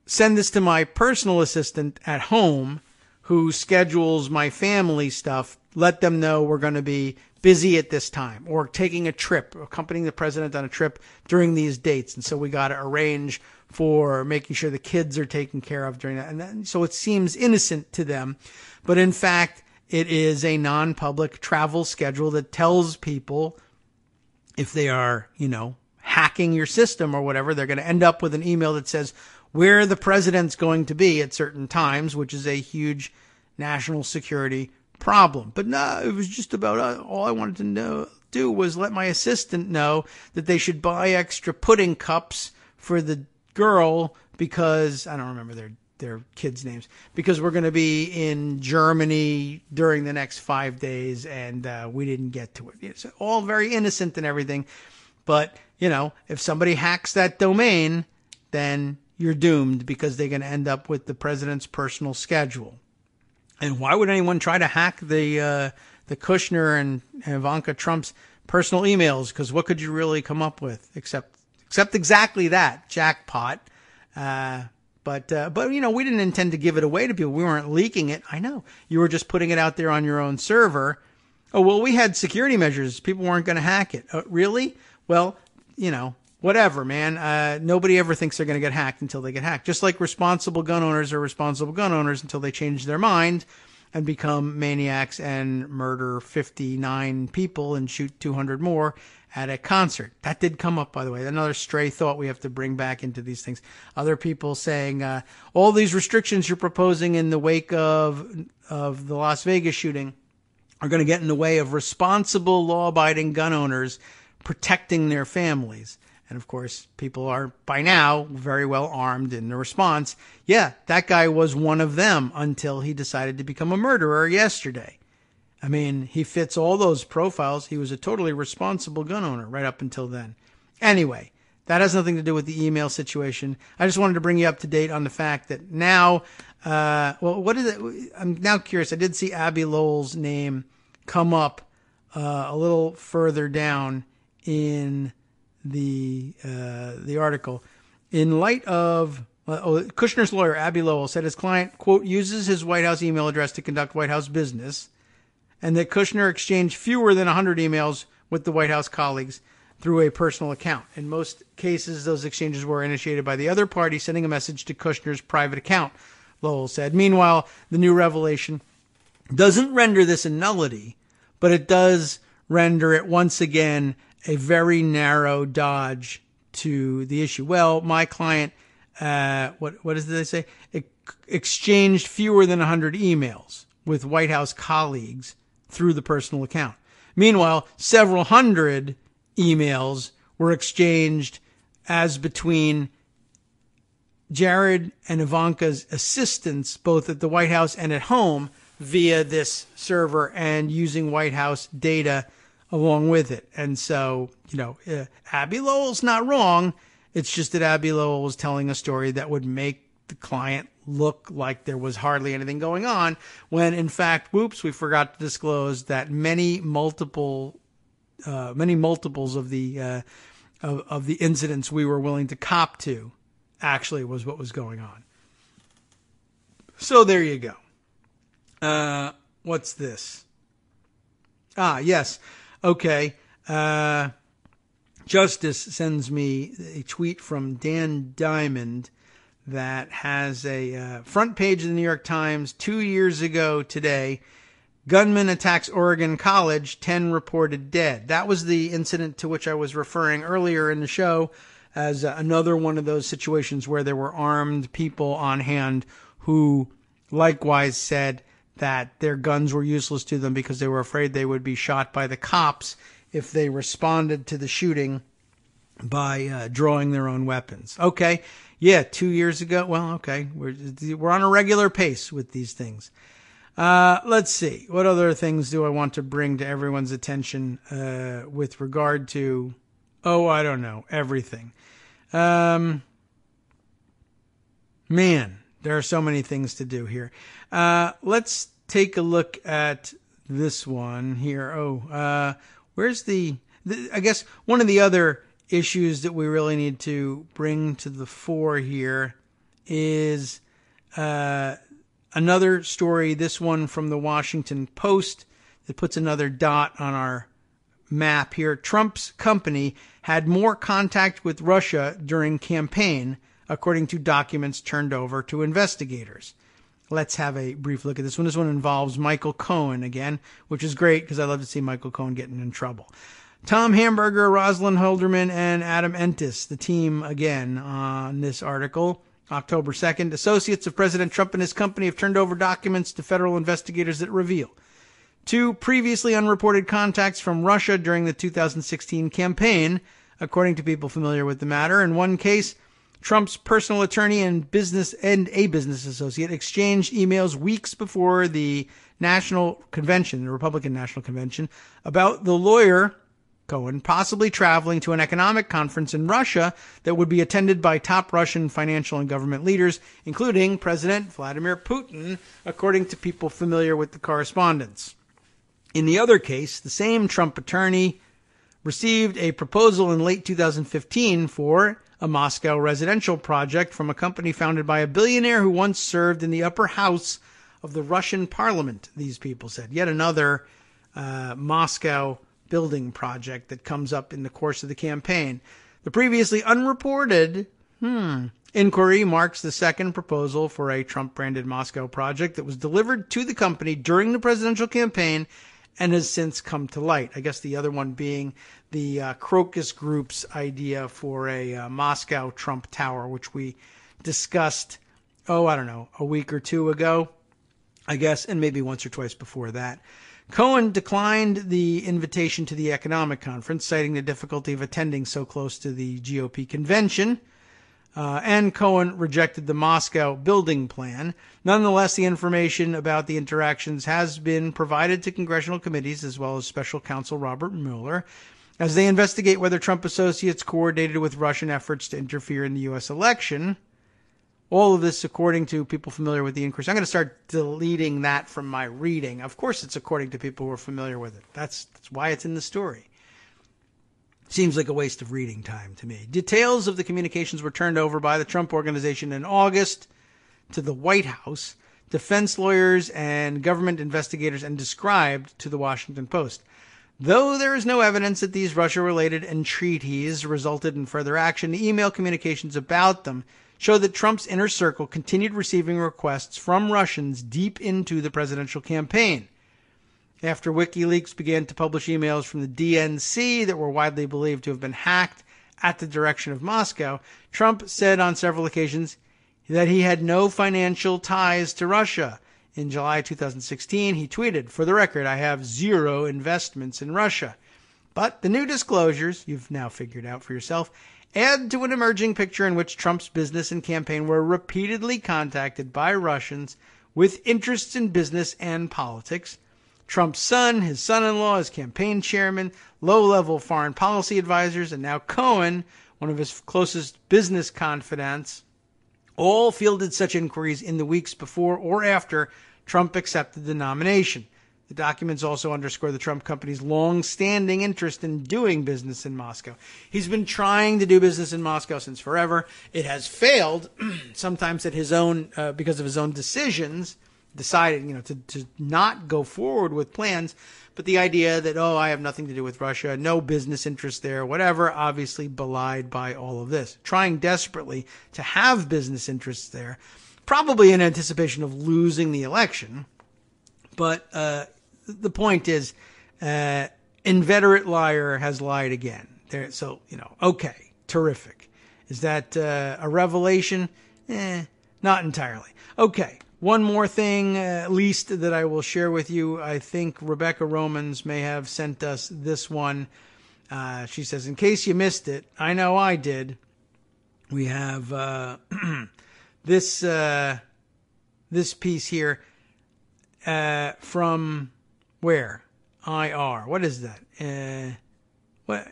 Send this to my personal assistant at home who schedules my family stuff. Let them know we're going to be busy at this time, or taking a trip, accompanying the president on a trip during these dates. And so we got to arrange for making sure the kids are taken care of during that. And then, so it seems innocent to them, but in fact, it is a non-public travel schedule that tells people if they are, hacking your system or whatever, they're going to end up with an email that says where the president's going to be at certain times, which is a huge national security problem. But no, it was just about all I wanted to do was let my assistant know that they should buy extra pudding cups for the girl because I don't remember their kids' names, because we're going to be in Germany during the next 5 days and we didn't get to it. It's all very innocent and everything. But, if somebody hacks that domain, then you're doomed because they're going to end up with the president's personal schedule. And why would anyone try to hack the Kushner and Ivanka Trump's personal emails? Because what could you really come up with except exactly that, jackpot. But we didn't intend to give it away to people. We weren't leaking it. I know. You were just putting it out there on your own server. Oh, well, we had security measures. People weren't going to hack it. Really? Well, whatever, man. Nobody ever thinks they're going to get hacked until they get hacked. Just like responsible gun owners are responsible gun owners until they change their mind and become maniacs and murder 59 people and shoot 200 more at a concert. That did come up, by the way. Another stray thought we have to bring back into these things. Other people saying, all these restrictions you're proposing in the wake of the Las Vegas shooting are going to get in the way of responsible, law-abiding gun owners protecting their families. And of course, people are by now very well armed in the response. Yeah, that guy was one of them until he decided to become a murderer yesterday. I mean, he fits all those profiles. He was a totally responsible gun owner right up until then. Anyway, that has nothing to do with the email situation. I just wanted to bring you up to date on the fact that now, what is it? I'm now curious. I did see Abby Lowell's name come up a little further down in the article. In light of Kushner's lawyer, Abby Lowell, said his client, quote, uses his White House email address to conduct White House business, and that Kushner exchanged fewer than 100 emails with the White House colleagues through a personal account. In most cases, those exchanges were initiated by the other party sending a message to Kushner's private account, Lowell said. Meanwhile, the new revelation doesn't render this a nullity, but it does render it once again a very narrow dodge to the issue. Well, my client, what did they say? Exchanged fewer than 100 emails with White House colleagues through the personal account. Meanwhile, several hundred emails were exchanged as between Jared and Ivanka's assistants, both at the White House and at home, via this server and using White House data along with it. And so, Abby Lowell's not wrong. It's just that Abby Lowell was telling a story that would make the client look like there was hardly anything going on, when in fact, whoops, we forgot to disclose that many multiples of the incidents we were willing to cop to actually was what was going on. So there you go. What's this? Yes. Okay. Justice sends me a tweet from Dan Diamond that has a front page of the New York Times 2 years ago today. Gunman attacks Oregon College, 10 reported dead. That was the incident to which I was referring earlier in the show as another one of those situations where there were armed people on hand who likewise said that their guns were useless to them because they were afraid they would be shot by the cops if they responded to the shooting by drawing their own weapons. Okay. Yeah, 2 years ago. Well, okay. We're on a regular pace with these things. Let's see. What other things do I want to bring to everyone's attention with regard to, I don't know, everything. Man, there are so many things to do here. Let's take a look at this one here. Where's I guess one of the other issues that we really need to bring to the fore here is another story, this one from the Washington Post, that puts another dot on our map here. Trump's company had more contact with Russia during campaign, according to documents turned over to investigators. Let's have a brief look at this one. This one involves Michael Cohen again, which is great because I love to see Michael Cohen getting in trouble. Tom Hamburger, Rosalind Holderman, and Adam Entis, the team again on this article. October 2nd, associates of President Trump and his company have turned over documents to federal investigators that reveal 2 previously unreported contacts from Russia during the 2016 campaign, according to people familiar with the matter. In one case, Trump's personal attorney and a business associate exchanged emails weeks before the National Convention, the Republican National Convention, about the lawyer Cohen, possibly traveling to an economic conference in Russia that would be attended by top Russian financial and government leaders, including President Vladimir Putin, according to people familiar with the correspondence. In the other case, the same Trump attorney received a proposal in late 2015 for a Moscow residential project from a company founded by a billionaire who once served in the upper house of the Russian parliament, these people said. Yet another Moscow building project that comes up in the course of the campaign. The previously unreported inquiry marks the second proposal for a Trump-branded Moscow project that was delivered to the company during the presidential campaign and has since come to light. I guess the other one being the Crocus Group's idea for a Moscow Trump Tower, which we discussed, a week or two ago, I guess, and maybe once or twice before that. Cohen declined the invitation to the economic conference, citing the difficulty of attending so close to the GOP convention. And Cohen rejected the Moscow building plan. Nonetheless, the information about the interactions has been provided to congressional committees as well as special counsel Robert Mueller as they investigate whether Trump associates coordinated with Russian efforts to interfere in the U.S. election. All of this according to people familiar with the inquiry. I'm going to start deleting that from my reading. Of course, it's according to people who are familiar with it. That's why it's in the story. Seems like a waste of reading time to me. Details of the communications were turned over by the Trump Organization in August to the White House, defense lawyers, and government investigators, and described to the Washington Post. Though there is no evidence that these Russia-related entreaties resulted in further action, the email communications about them show that Trump's inner circle continued receiving requests from Russians deep into the presidential campaign. After WikiLeaks began to publish emails from the DNC that were widely believed to have been hacked at the direction of Moscow, Trump said on several occasions that he had no financial ties to Russia. In July 2016, he tweeted, "For the record, I have zero investments in Russia." But the new disclosures, you've now figured out for yourself, add to an emerging picture in which Trump's business and campaign were repeatedly contacted by Russians with interests in business and politics. Trump's son, his son-in-law, his campaign chairman, low-level foreign policy advisors, and now Cohen, one of his closest business confidants, all fielded such inquiries in the weeks before or after Trump accepted the nomination. The documents also underscore the Trump company's long-standing interest in doing business in Moscow. He's been trying to do business in Moscow since forever. It has failed, sometimes at his own, because of his own decisions, decided, to not go forward with plans. But the idea that, I have nothing to do with Russia, no business interest there, whatever, obviously belied by all of this. Trying desperately to have business interests there, probably in anticipation of losing the election. But the point is, inveterate liar has lied again. Okay, terrific. Is that a revelation? Not entirely. Okay, one more thing, at least, that I will share with you. I think Rebecca Romans may have sent us this one. She says, in case you missed it, I know I did. We have this piece here from where? IR. What is that?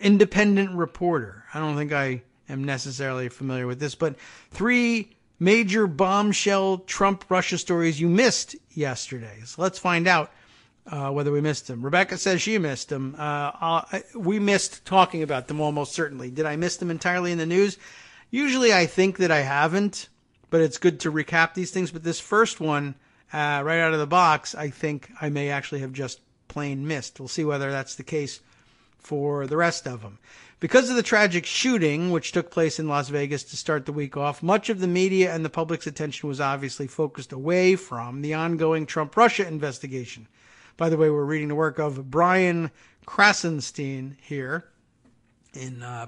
Independent Reporter. I don't think I am necessarily familiar with this, but 3 major bombshell Trump-Russia stories you missed yesterday. So let's find out whether we missed them. Rebecca says she missed them. We missed talking about them almost certainly. Did I miss them entirely in the news? Usually I think that I haven't, but it's good to recap these things. But this first one, right out of the box, I think I may actually have just plain missed. We'll see whether that's the case for the rest of them. Because of the tragic shooting, which took place in Las Vegas to start the week off, much of the media and the public's attention was obviously focused away from the ongoing Trump-Russia investigation. By the way, we're reading the work of Brian Krasenstein here,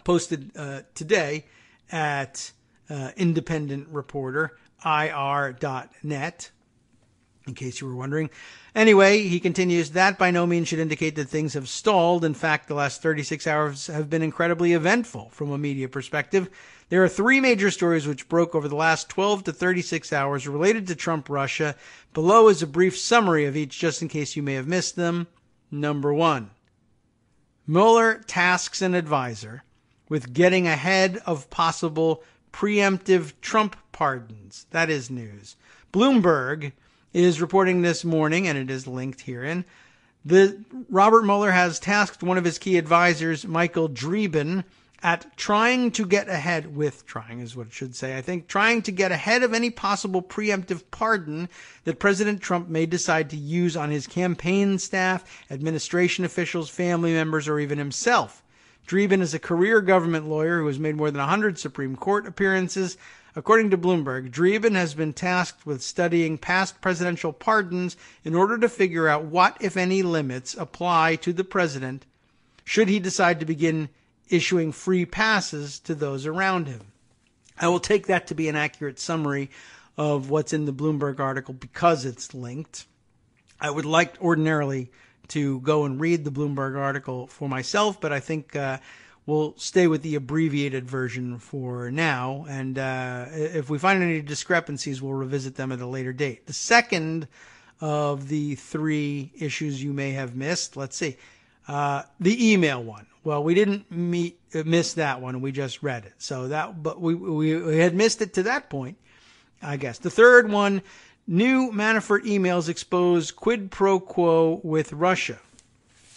posted today at Independent Reporter, ir.net. In case you were wondering. Anyway, he continues, that by no means should indicate that things have stalled. In fact, the last 36 hours have been incredibly eventful from a media perspective. There are 3 major stories which broke over the last 12 to 36 hours related to Trump-Russia. Below is a brief summary of each, just in case you may have missed them. Number 1. Mueller tasks an advisor with getting ahead of possible preemptive Trump pardons. That is news. Bloomberg is reporting this morning, and it is linked herein. Robert Mueller has tasked one of his key advisors, Michael Dreeben, at trying to get ahead of any possible preemptive pardon that President Trump may decide to use on his campaign staff, administration officials, family members, or even himself. Dreeben is a career government lawyer who has made more than 100 Supreme Court appearances. According to Bloomberg, Dreeben has been tasked with studying past presidential pardons in order to figure out what, if any, limits apply to the president should he decide to begin issuing free passes to those around him. I will take that to be an accurate summary of what's in the Bloomberg article because it's linked. I would like ordinarily to go and read the Bloomberg article for myself, but I think we'll stay with the abbreviated version for now. And if we find any discrepancies, we'll revisit them at a later date. The second of the three issues you may have missed, let's see, the email one. Well, we didn't miss that one. We just read it. But we had missed it to that point, I guess. The third one, new Manafort emails expose quid pro quo with Russia.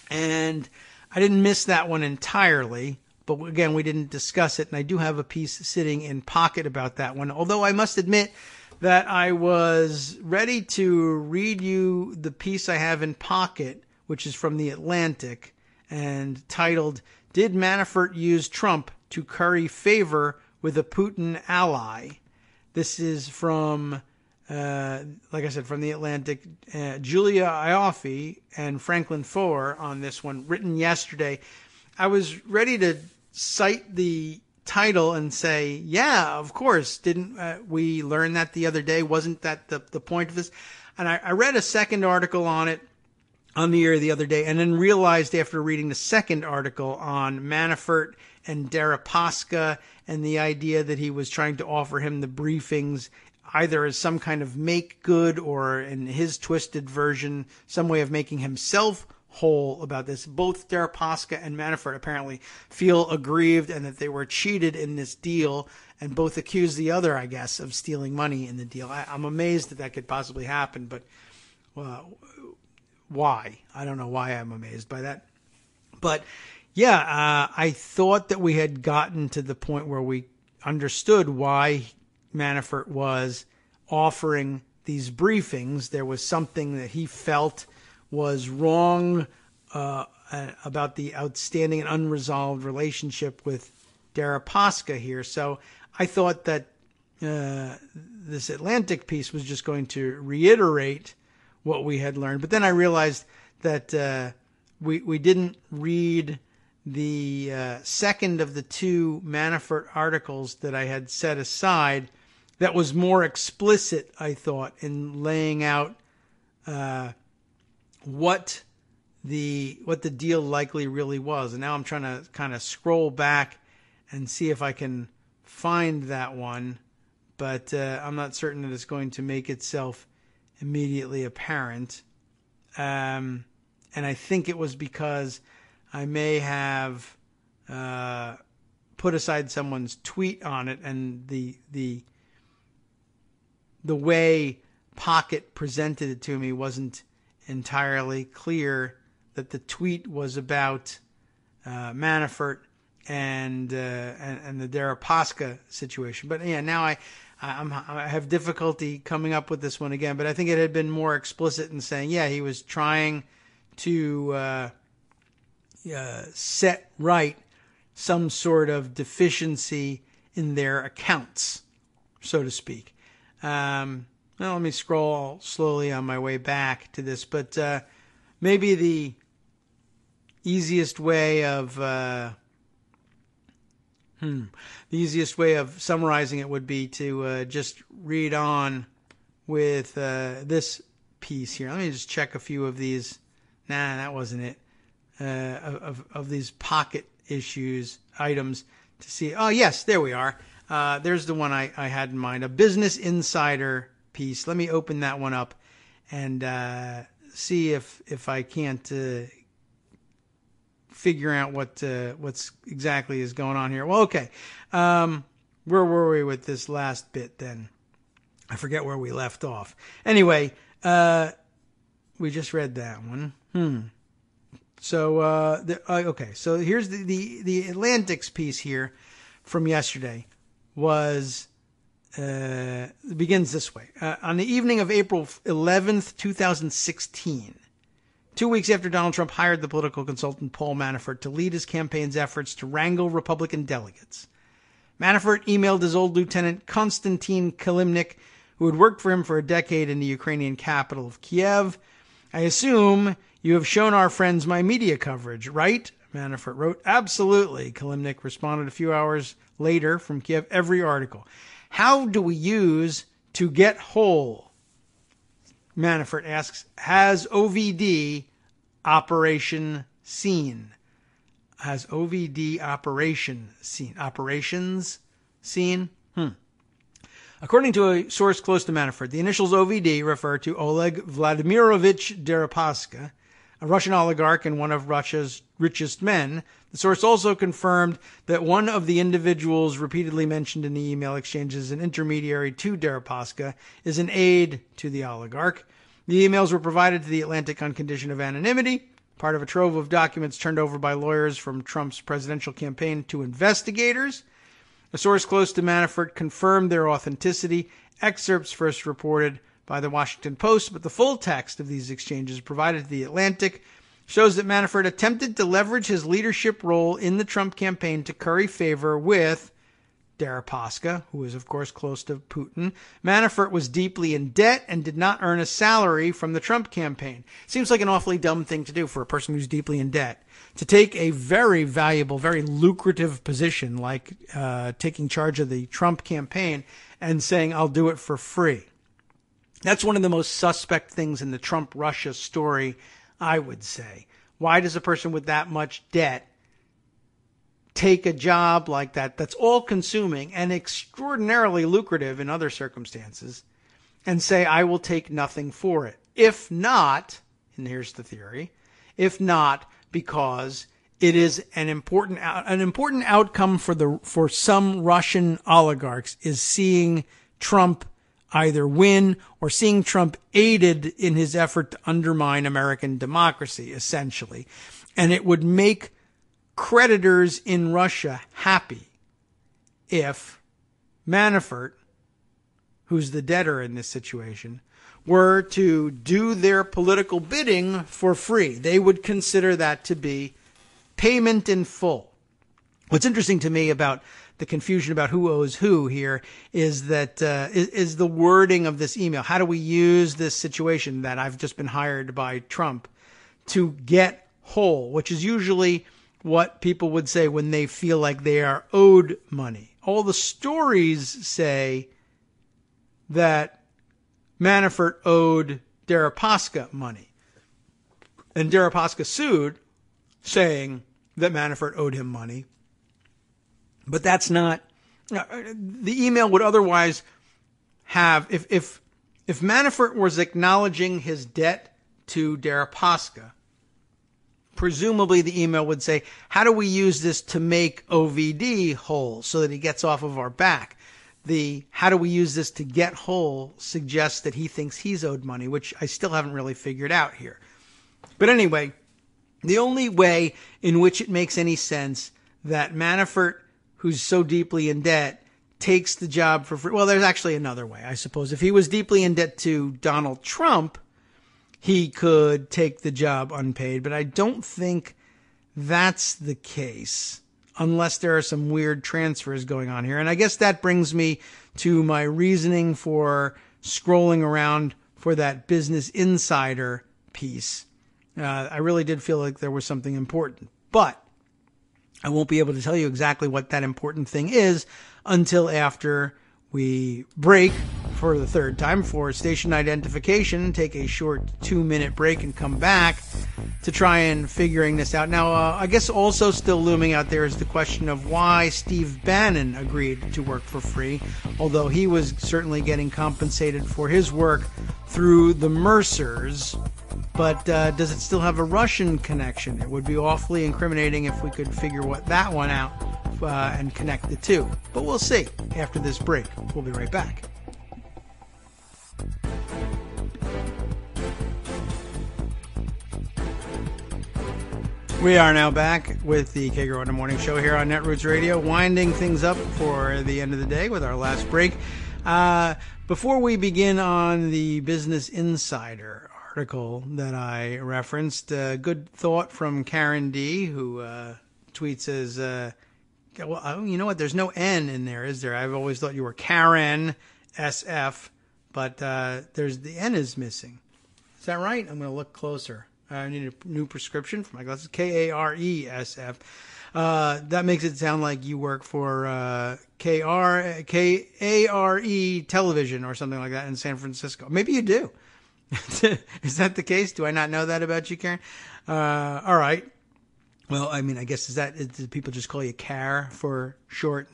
And I didn't miss that one entirely, but again, we didn't discuss it. And I do have a piece sitting in pocket about that one. Although I must admit that I was ready to read you the piece I have in pocket, which is from The Atlantic and titled, "Did Manafort Use Trump to Curry Favor with a Putin Ally?" This is from, like I said, from The Atlantic. Julia Ioffe and Franklin Foer on this one, written yesterday. I was ready to cite the title and say, yeah, of course. Didn't we learn that the other day? Wasn't that the point of this? And I read a second article on it on the air the other day, and then realized after reading the second article on Manafort and Deripaska and the idea that he was trying to offer him the briefings either as some kind of make good or, in his twisted version, some way of making himself whole about this. Both Deripaska and Manafort apparently feel aggrieved and that they were cheated in this deal, and both accuse the other, I guess, of stealing money in the deal. I'm amazed that could possibly happen, but why? I don't know why I'm amazed by that. But yeah, I thought that we had gotten to the point where we understood why Manafort was offering these briefings. There was something that he felt was wrong about the outstanding and unresolved relationship with Deripaska here. So I thought that this Atlantic piece was just going to reiterate what we had learned. But then I realized that we didn't read the second of the two Manafort articles that I had set aside that was more explicit, I thought, in laying out what the deal likely really was. And now I'm trying to kind of scroll back and see if I can find that one, but I'm not certain that it's going to make itself immediately apparent. And I think it was because I may have put aside someone's tweet on it, and the way Pocket presented it to me wasn't entirely clear that the tweet was about Manafort and the Deripaska situation. But yeah, now I have difficulty coming up with this one again. But I think it had been more explicit in saying, yeah, he was trying to set right some sort of deficiency in their accounts, so to speak. Well, let me scroll slowly on my way back to this, but maybe the easiest way of summarizing it would be to just read on with this piece here. Let me just check a few of these. Nah, that wasn't it. Of these Pocket issues items to see. Oh, yes, there we are. There's the one I had in mind, a Business Insider piece. Let me open that one up and see if I can't figuring out what's exactly is going on here. Well, okay. Where were we with this last bit then? I forget where we left off. Anyway, we just read that one. So, okay. So here's the Atlantic's piece here from yesterday was, begins this way. On the evening of April 11th, 2016, 2 weeks after Donald Trump hired the political consultant Paul Manafort to lead his campaign's efforts to wrangle Republican delegates, Manafort emailed his old lieutenant Konstantin Kilimnik, who had worked for him for a decade in the Ukrainian capital of Kiev. "I assume you have shown our friends my media coverage, right?" Manafort wrote. "Absolutely," Kilimnik responded a few hours later from Kiev. "Every article." "How do we use to get whole?" Manafort asks. "Has OVD operation seen?" Has OVD operation seen? Operations seen? According to a source close to Manafort, the initials OVD refer to Oleg Vladimirovich Deripaska, a Russian oligarch and one of Russia's richest men. The source also confirmed that one of the individuals repeatedly mentioned in the email exchange as an intermediary to Deripaska is an aide to the oligarch. The emails were provided to The Atlantic on condition of anonymity, part of a trove of documents turned over by lawyers from Trump's presidential campaign to investigators. A source close to Manafort confirmed their authenticity. Excerpts first reported by the Washington Post, but the full text of these exchanges provided to The Atlantic shows that Manafort attempted to leverage his leadership role in the Trump campaign to curry favor with Deripaska, who is, of course, close to Putin. Manafort was deeply in debt and did not earn a salary from the Trump campaign. Seems like an awfully dumb thing to do for a person who's deeply in debt, to take a very valuable, very lucrative position like taking charge of the Trump campaign and saying, "I'll do it for free." That's one of the most suspect things in the Trump-Russia story, I would say. Why does a person with that much debt take a job like that that's all-consuming and extraordinarily lucrative in other circumstances and say, "I will take nothing for it"? If not, and here's the theory, if not because it is an important outcome for some Russian oligarchs is seeing Trump either win or seeing Trump aided in his effort to undermine American democracy, essentially. And it would make creditors in Russia happy if Manafort, who's the debtor in this situation, were to do their political bidding for free. They would consider that to be payment in full. What's interesting to me about the confusion about who owes who here is that is the wording of this email. How do we use this situation that I've just been hired by Trump to get whole, which is usually what people would say when they feel like they are owed money. All the stories say that Manafort owed Deripaska money. And Deripaska sued, saying that Manafort owed him money. But that's not... The email would otherwise have... If Manafort was acknowledging his debt to Deripaska, presumably the email would say, how do we use this to make OVD whole so that he gets off of our back? The how do we use this to get whole suggests that he thinks he's owed money, which I still haven't really figured out here. But anyway, the only way in which it makes any sense that Manafort, who's so deeply in debt, takes the job for free. Well, there's actually another way, I suppose. If he was deeply in debt to Donald Trump, he could take the job unpaid, but I don't think that's the case unless there are some weird transfers going on here. And I guess that brings me to my reasoning for scrolling around for that Business Insider piece. I really did feel like there was something important, but I won't be able to tell you exactly what that important thing is until after we break for the third time for station identification, take a short 2-minute break and come back to try and figuring this out. Now, I guess also still looming out there is the question of why Steve Bannon agreed to work for free, although he was certainly getting compensated for his work through the Mercers. but does it still have a Russian connection? It would be awfully incriminating if we could figure that one out and connect the two. But we'll see after this break. We'll be right back. We are now back with the Kagro in the Morning Show here on Netroots Radio, winding things up for the end of the day with our last break. Before we begin on the Business Insider article that I referenced, a good thought from Karen D, who tweets as, well, you know what, there's no N in there, is there? I've always thought you were Karen SF, but the N is missing. Is that right? I'm going to look closer. I need a new prescription for my glasses. KARESF. That makes it sound like you work for KARE Television or something like that in San Francisco. Maybe you do. Is that the case? Do I not know that about you, Karen? All right. Well, I mean, I guess do people just call you Car for short,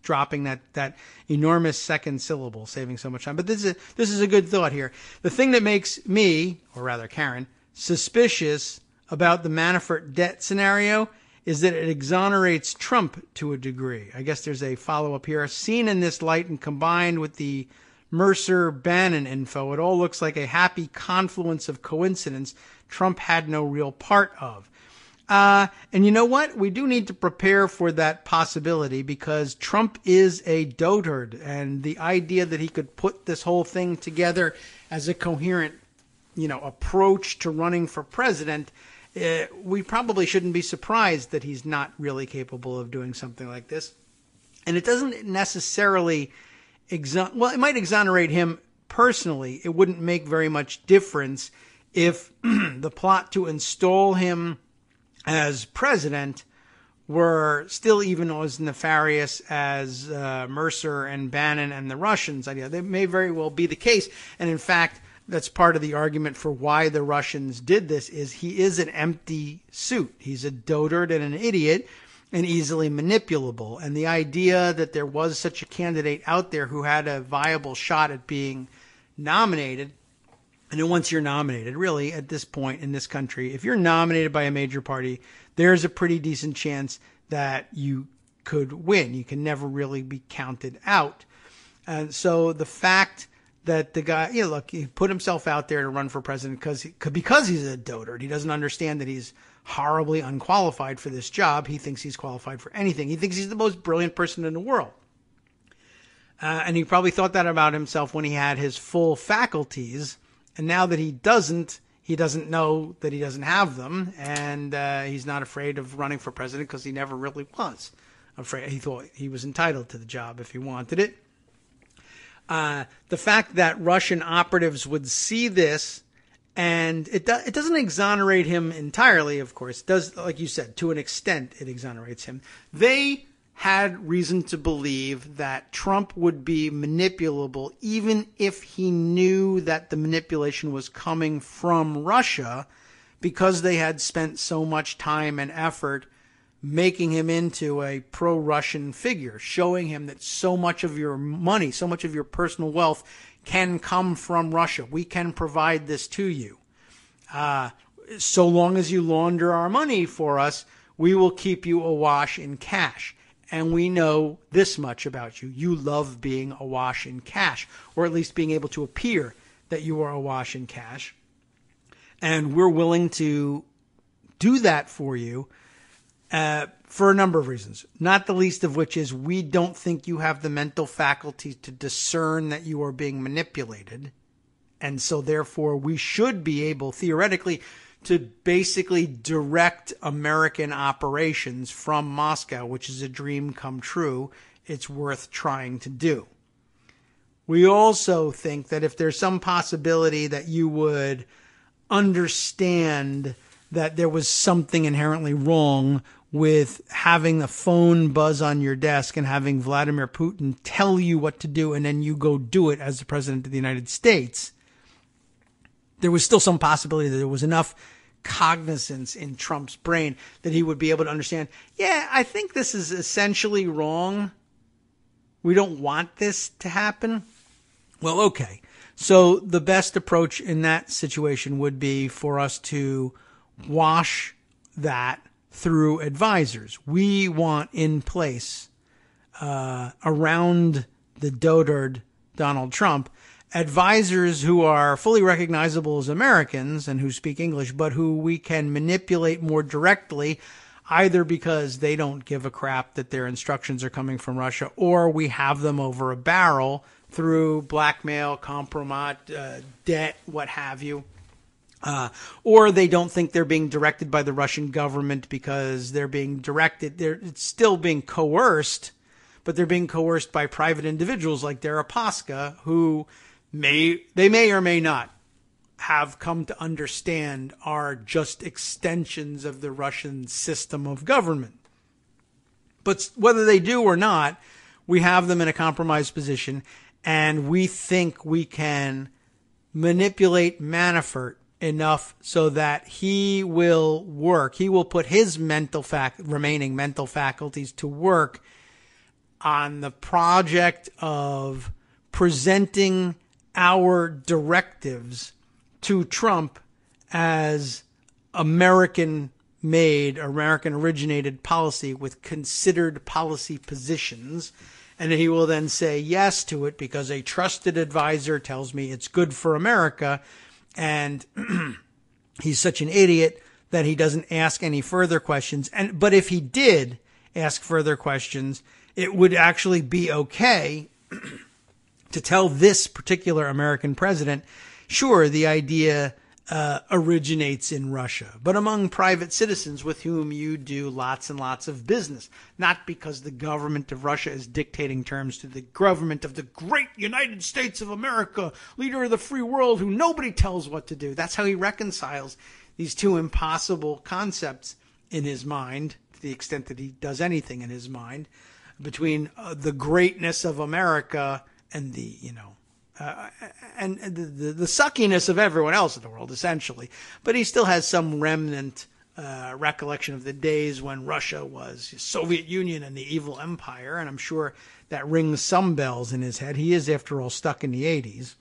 dropping that enormous second syllable, saving so much time. But this is a good thought here. The thing that makes me, or rather Karen, suspicious about the Manafort debt scenario is that it exonerates Trump to a degree. I guess there's a follow-up here. Seen in this light and combined with the Mercer-Bannon info, it all looks like a happy confluence of coincidence Trump had no real part of. And you know what? We do need to prepare for that possibility because Trump is a dotard, and the idea that he could put this whole thing together as a coherent approach to running for president, we probably shouldn't be surprised that he's not really capable of doing something like this. And it doesn't necessarily it might exonerate him personally. It wouldn't make very much difference if the plot to install him as president were still even as nefarious as Mercer and Bannon and the Russians' idea. They may very well be the case. And in fact, that's part of the argument for why the Russians did this is he is an empty suit. He's a dotard and an idiot and easily manipulable. And the idea that there was such a candidate out there who had a viable shot at being nominated, and then once you're nominated, really at this point in this country, if you're nominated by a major party, there's a pretty decent chance that you could win. You can never really be counted out. And so the fact that the guy, look, he put himself out there to run for president because he's a dotard. He doesn't understand that he's horribly unqualified for this job. He thinks he's qualified for anything. He thinks he's the most brilliant person in the world. And he probably thought that about himself when he had his full faculties. And now that he doesn't know that he doesn't have them. And he's not afraid of running for president because he never really was afraid. He thought he was entitled to the job if he wanted it. The fact that Russian operatives would see this, and it doesn't exonerate him entirely, of course. It does, like you said, to an extent, it exonerates him. They had reason to believe that Trump would be manipulable, even if he knew that the manipulation was coming from Russia, because they had spent so much time and effort making him into a pro-Russian figure, showing him that so much of your money, so much of your personal wealth can come from Russia. We can provide this to you. So long as you launder our money for us, we will keep you awash in cash. And we know this much about you. You love being awash in cash, or at least being able to appear that you are awash in cash. And we're willing to do that for you. For a number of reasons, not the least of which is we don't think you have the mental faculty to discern that you are being manipulated. And so therefore we should be able theoretically to basically direct American operations from Moscow, which is a dream come true. It's worth trying to do. We also think that if there's some possibility that you would understand that there was something inherently wrong with having the phone buzz on your desk and having Vladimir Putin tell you what to do and then you go do it as the president of the United States, there was still some possibility that there was enough cognizance in Trump's brain that he would be able to understand, yeah, I think this is essentially wrong. We don't want this to happen. Well, okay. So the best approach in that situation would be for us to wash that through advisors. We want in place around the dotard Donald Trump advisors who are fully recognizable as Americans and who speak English, but who we can manipulate more directly, either because they don't give a crap that their instructions are coming from Russia, or we have them over a barrel through blackmail, compromise, debt, what have you. Or they don't think they're being directed by the Russian government because they're being directed. It's still being coerced, but they're being coerced by private individuals like Deripaska, who may or may not have come to understand are just extensions of the Russian system of government. But whether they do or not, we have them in a compromised position, and we think we can manipulate Manafort enough so that he will work. He will put his remaining mental faculties to work on the project of presenting our directives to Trump as American-made, American-originated policy with considered policy positions. And he will then say yes to it because a trusted advisor tells me it's good for America. And he's such an idiot that he doesn't ask any further questions. But if he did ask further questions, it would actually be okay to tell this particular American president, sure, the idea originates in Russia, but among private citizens with whom you do lots and lots of business, not because the government of Russia is dictating terms to the government of the great United States of America, leader of the free world, who nobody tells what to do. That's how he reconciles these two impossible concepts in his mind, to the extent that he does anything in his mind, between the greatness of America and the suckiness of everyone else in the world, essentially. But he still has some remnant recollection of the days when Russia was the Soviet Union and the evil empire, and I'm sure that rings some bells in his head. He is, after all, stuck in the 80s.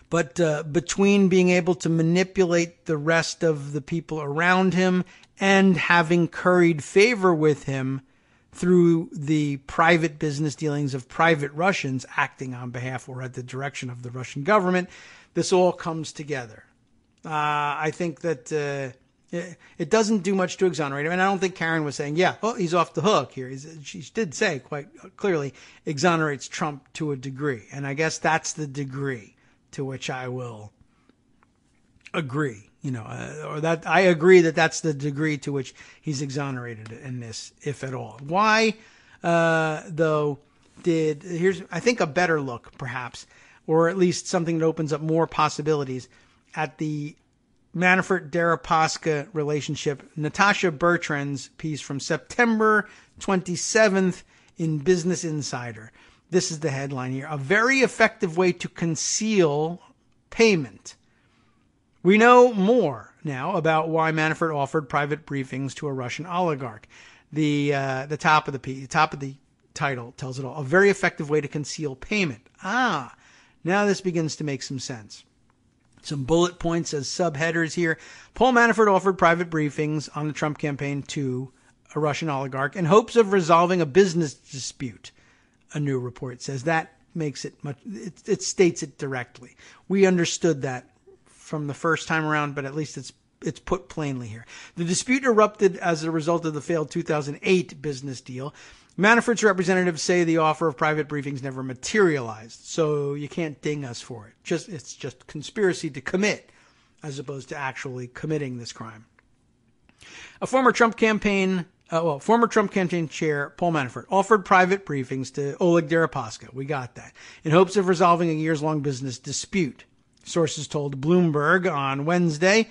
But between being able to manipulate the rest of the people around him and having curried favor with him through the private business dealings of private Russians acting on behalf or at the direction of the Russian government, this all comes together. I think that it doesn't do much to exonerate him. And I don't think Karen was saying, he's off the hook here. She did say quite clearly exonerates Trump to a degree. And I guess that's the degree to which I will agree. Or that I agree that that's the degree to which he's exonerated in this, if at all. Why, though, here's, I think, a better look, perhaps, or at least something that opens up more possibilities at the Manafort-Deripaska relationship. Natasha Bertrand's piece from September 27th in Business Insider. This is the headline here. A very effective way to conceal payment. We know more now about why Manafort offered private briefings to a Russian oligarch. The top of the title tells it all. A very effective way to conceal payment. Now this begins to make some sense. Some bullet points as subheaders here. Paul Manafort offered private briefings on the Trump campaign to a Russian oligarch in hopes of resolving a business dispute. A new report says that makes it much. It states it directly. We understood that from the first time around, but at least it's put plainly here. The dispute erupted as a result of the failed 2008 business deal. Manafort's representatives say the offer of private briefings never materialized, so you can't ding us for it. It's just conspiracy to commit, as opposed to actually committing this crime. Former Trump campaign chair Paul Manafort offered private briefings to Oleg Deripaska. We got that. In hopes of resolving a years-long business dispute. Sources told Bloomberg on Wednesday,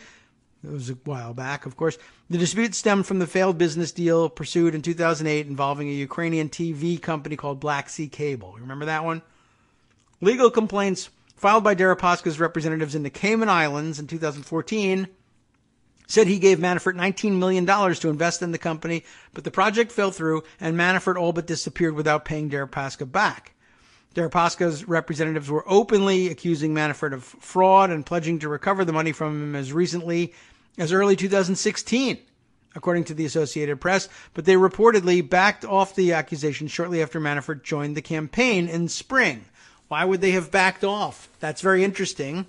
it was a while back, of course, the dispute stemmed from the failed business deal pursued in 2008 involving a Ukrainian TV company called Black Sea Cable. Remember that one? Legal complaints filed by Deripaska's representatives in the Cayman Islands in 2014 said he gave Manafort $19 million to invest in the company, but the project fell through and Manafort all but disappeared without paying Deripaska back. Deripaska's representatives were openly accusing Manafort of fraud and pledging to recover the money from him as recently as early 2016, according to the Associated Press. But they reportedly backed off the accusation shortly after Manafort joined the campaign in spring. Why would they have backed off? That's very interesting.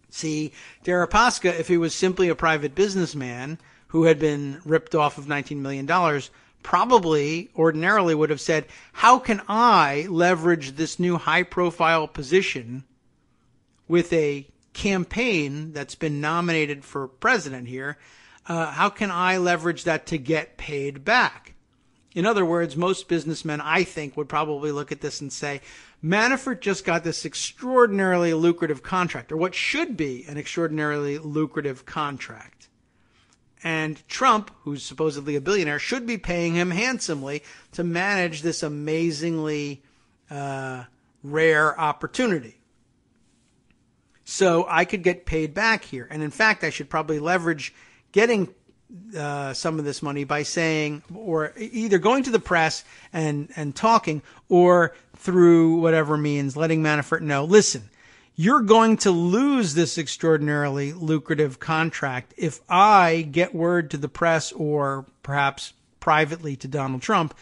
See, Deripaska, if he was simply a private businessman who had been ripped off of $19 million, probably ordinarily would have said, how can I leverage this new high-profile position with a campaign that's been nominated for president here? How can I leverage that to get paid back? In other words, most businessmen, I think, would probably look at this and say, Manafort just got this extraordinarily lucrative contract, or what should be an extraordinarily lucrative contract. And Trump, who's supposedly a billionaire, should be paying him handsomely to manage this amazingly rare opportunity. So I could get paid back here. And in fact, I should probably leverage getting some of this money by saying, or either going to the press and talking, or through whatever means, letting Manafort know, listen, you're going to lose this extraordinarily lucrative contract if I get word to the press or perhaps privately to Donald Trump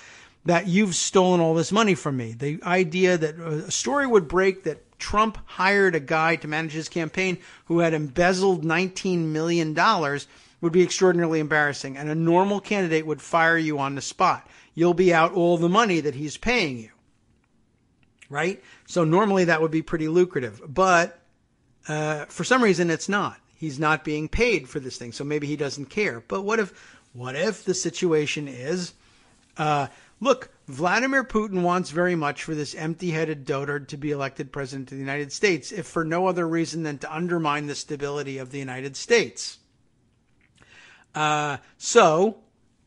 that you've stolen all this money from me. The idea that a story would break that Trump hired a guy to manage his campaign who had embezzled $19 million would be extraordinarily embarrassing, and a normal candidate would fire you on the spot. You'll be out all the money that he's paying you. Right? So normally that would be pretty lucrative. But for some reason it's not. He's not being paid for this thing. So maybe he doesn't care. But what if the situation is, look, Vladimir Putin wants very much for this empty-headed dotard to be elected president of the United States, if for no other reason than to undermine the stability of the United States. So,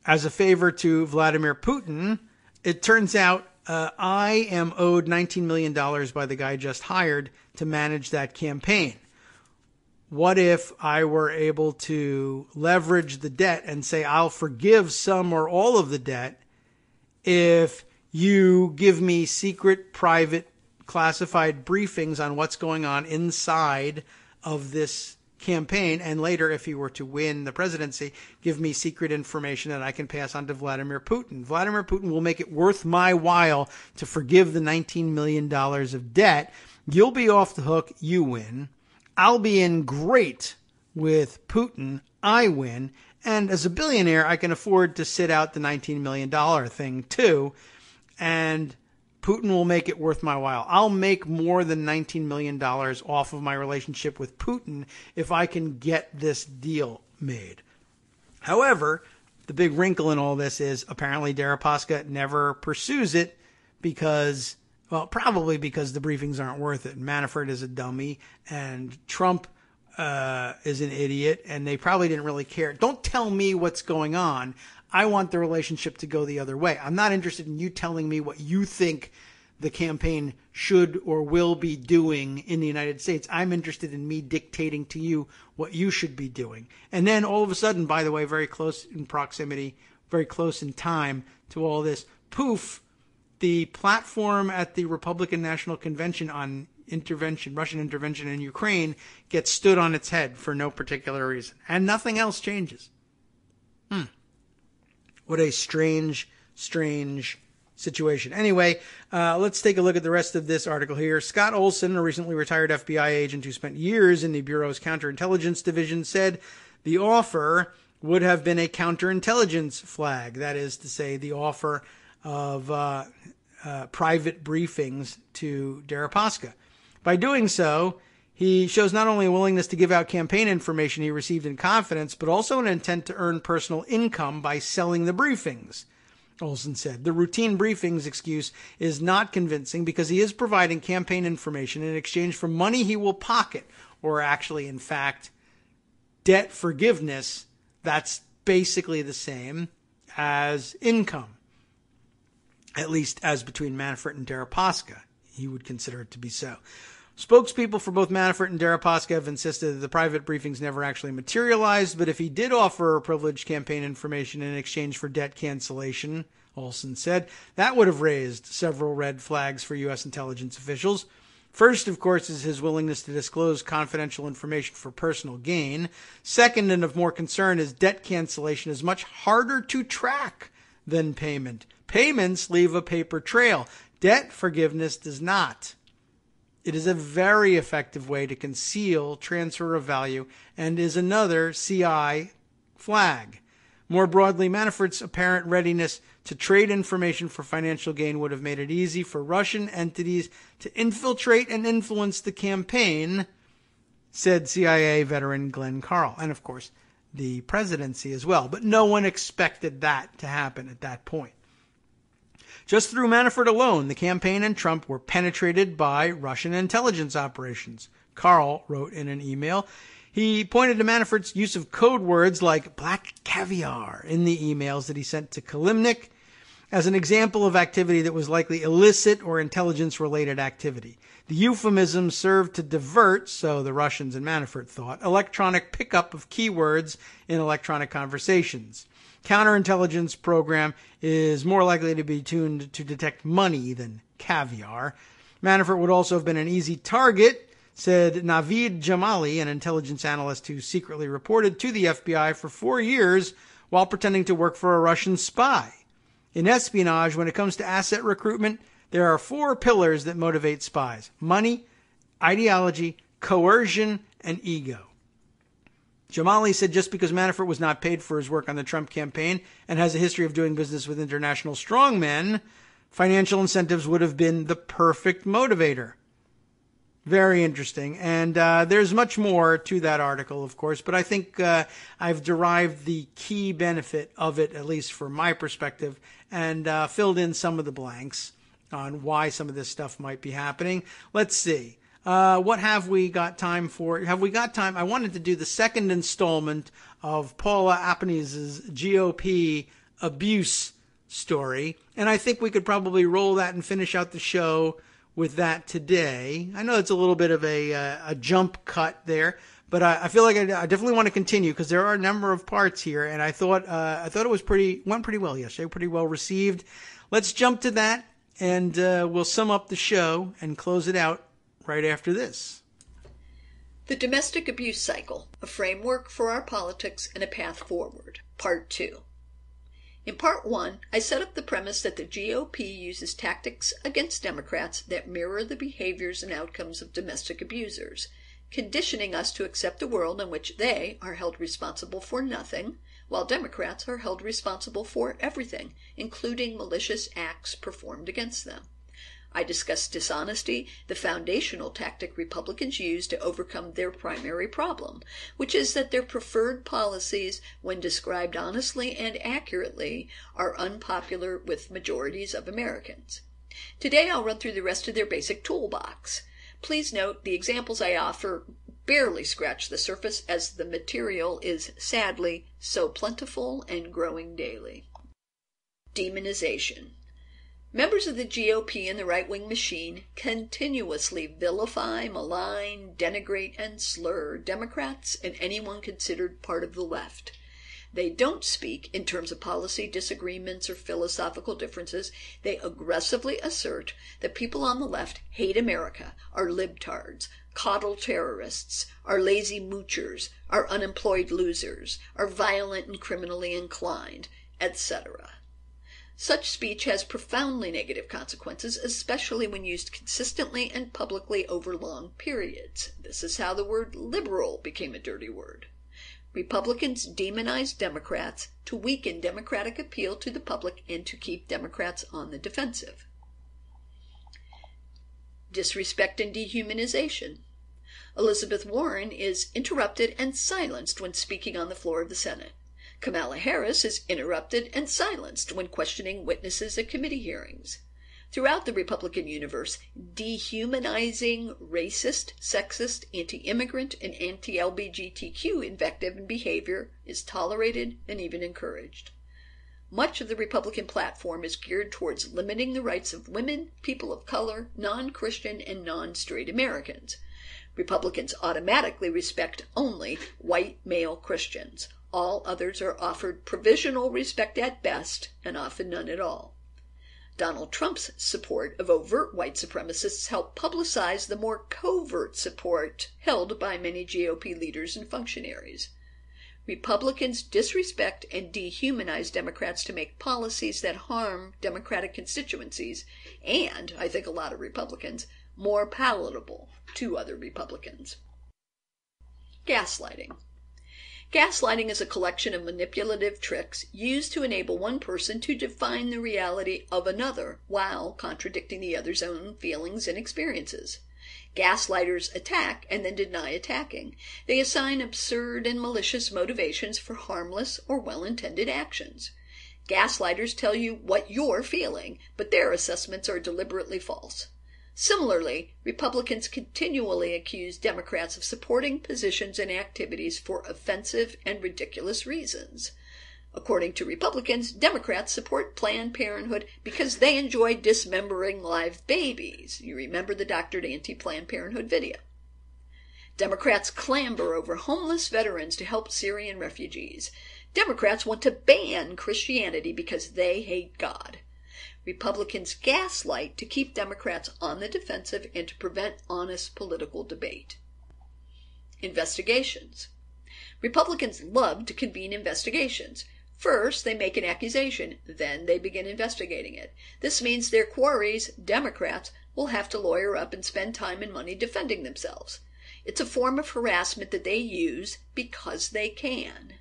as a favor to Vladimir Putin, it turns out I am owed $19 million by the guy just hired to manage that campaign. What if I were able to leverage the debt and say, I'll forgive some or all of the debt if you give me secret, private, classified briefings on what's going on inside of this campaign, and later, if he were to win the presidency, give me secret information that I can pass on to Vladimir Putin. Vladimir Putin will make it worth my while to forgive the $19 million of debt. You'll be off the hook. You win. I'll be in great with Putin. I win. And as a billionaire, I can afford to sit out the $19 million thing too. And Putin will make it worth my while. I'll make more than $19 million off of my relationship with Putin if I can get this deal made. However, the big wrinkle in all this is apparently Deripaska never pursues it because, well, probably because the briefings aren't worth it. Manafort is a dummy and Trump is an idiot, and they probably didn't really care. Don't tell me what's going on. I want the relationship to go the other way. I'm not interested in you telling me what you think the campaign should or will be doing in the United States. I'm interested in me dictating to you what you should be doing. And then all of a sudden, by the way, very close in proximity, very close in time to all this, poof, the platform at the Republican National Convention on intervention, Russian intervention in Ukraine, gets stood on its head for no particular reason. And nothing else changes. What a strange situation. Anyway, let's take a look at the rest of this article here. Scott Olson, a recently retired FBI agent who spent years in the Bureau's counterintelligence division, said the offer would have been a counterintelligence flag. That is to say, the offer of private briefings to Deripaska. By doing so, he shows not only a willingness to give out campaign information he received in confidence, but also an intent to earn personal income by selling the briefings, Olson said. The routine briefings excuse is not convincing because he is providing campaign information in exchange for money he will pocket, or actually, in fact, debt forgiveness. That's basically the same as income, at least as between Manafort and Deripaska. He would consider it to be so. Spokespeople for both Manafort and Deripaska have insisted that the private briefings never actually materialized, but if he did offer privileged campaign information in exchange for debt cancellation, Olson said. That would have raised several red flags for U.S. intelligence officials. First, of course, is his willingness to disclose confidential information for personal gain. Second, and of more concern, is debt cancellation is much harder to track than payment. Payments leave a paper trail. Debt forgiveness does not. It is a very effective way to conceal transfer of value and is another CI flag. More broadly, Manafort's apparent readiness to trade information for financial gain would have made it easy for Russian entities to infiltrate and influence the campaign, said CIA veteran Glenn Carl, and of course the presidency as well. But no one expected that to happen at that point. Just through Manafort alone, the campaign and Trump were penetrated by Russian intelligence operations. Carl wrote in an email. He pointed to Manafort's use of code words like black caviar in the emails that he sent to Kilimnik as an example of activity that was likely illicit or intelligence-related activity. The euphemism served to divert, so the Russians and Manafort thought, electronic pickup of keywords in electronic conversations. Counterintelligence program is more likely to be tuned to detect money than caviar. Manafort would also have been an easy target, said Naveed Jamali, an intelligence analyst who secretly reported to the FBI for 4 years while pretending to work for a Russian spy. In espionage, when it comes to asset recruitment, there are 4 pillars that motivate spies: money, ideology, coercion, and ego. Jamali said just because Manafort was not paid for his work on the Trump campaign and has a history of doing business with international strongmen, financial incentives would have been the perfect motivator. Very interesting. And there's much more to that article, of course, but I think I've derived the key benefit of it, at least from my perspective, and filled in some of the blanks on why some of this stuff might be happening. Let's see. What have we got time for? Have we got time? I wanted to do the second installment of Paula Apanis's GOP abuse story, and I think we could probably roll that and finish out the show with that today. I know it's a little bit of a jump cut there, but I feel like I definitely want to continue because there are a number of parts here, and I thought it was went pretty well yesterday, pretty well received. Let's jump to that, and we'll sum up the show and close it out right after this. The Domestic Abuse Cycle, a Framework for Our Politics and a Path Forward, Part 2. In Part 1, I set up the premise that the GOP uses tactics against Democrats that mirror the behaviors and outcomes of domestic abusers, conditioning us to accept a world in which they are held responsible for nothing, while Democrats are held responsible for everything, including malicious acts performed against them. I discussed dishonesty, the foundational tactic Republicans use to overcome their primary problem, which is that their preferred policies, when described honestly and accurately, are unpopular with majorities of Americans. Today I'll run through the rest of their basic toolbox. Please note the examples I offer barely scratch the surface, as the material is sadly so plentiful and growing daily. Demonization. Members of the GOP and the right-wing machine continuously vilify, malign, denigrate, and slur Democrats and anyone considered part of the left. They don't speak in terms of policy disagreements or philosophical differences. They aggressively assert that people on the left hate America, are libtards, coddle terrorists, are lazy moochers, are unemployed losers, are violent and criminally inclined, etc. Such speech has profoundly negative consequences, especially when used consistently and publicly over long periods. This is how the word liberal became a dirty word. Republicans demonize Democrats to weaken Democratic appeal to the public and to keep Democrats on the defensive. Disrespect and dehumanization. Elizabeth Warren is interrupted and silenced when speaking on the floor of the Senate. Kamala Harris is interrupted and silenced when questioning witnesses at committee hearings. Throughout the Republican universe, dehumanizing, racist, sexist, anti-immigrant, and anti-LGBTQ invective and behavior is tolerated and even encouraged. Much of the Republican platform is geared towards limiting the rights of women, people of color, non-Christian, and non-straight Americans. Republicans automatically respect only white male Christians. All others are offered provisional respect at best, and often none at all. Donald Trump's support of overt white supremacists helped publicize the more covert support held by many GOP leaders and functionaries. Republicans disrespect and dehumanize Democrats to make policies that harm Democratic constituencies, and, I think a lot of Republicans, more palatable to other Republicans. Gaslighting. Gaslighting is a collection of manipulative tricks used to enable one person to define the reality of another while contradicting the other's own feelings and experiences. Gaslighters attack and then deny attacking. They assign absurd and malicious motivations for harmless or well-intended actions. Gaslighters tell you what you're feeling, but their assessments are deliberately false. Similarly, Republicans continually accuse Democrats of supporting positions and activities for offensive and ridiculous reasons. According to Republicans, Democrats support Planned Parenthood because they enjoy dismembering live babies. You remember the doctored anti-Planned Parenthood video. Democrats clamber over homeless veterans to help Syrian refugees. Democrats want to ban Christianity because they hate God. Republicans gaslight to keep Democrats on the defensive and to prevent honest political debate. Investigations. Republicans love to convene investigations. First, they make an accusation, then they begin investigating it. This means their quarries, Democrats, will have to lawyer up and spend time and money defending themselves. It's a form of harassment that they use because they can.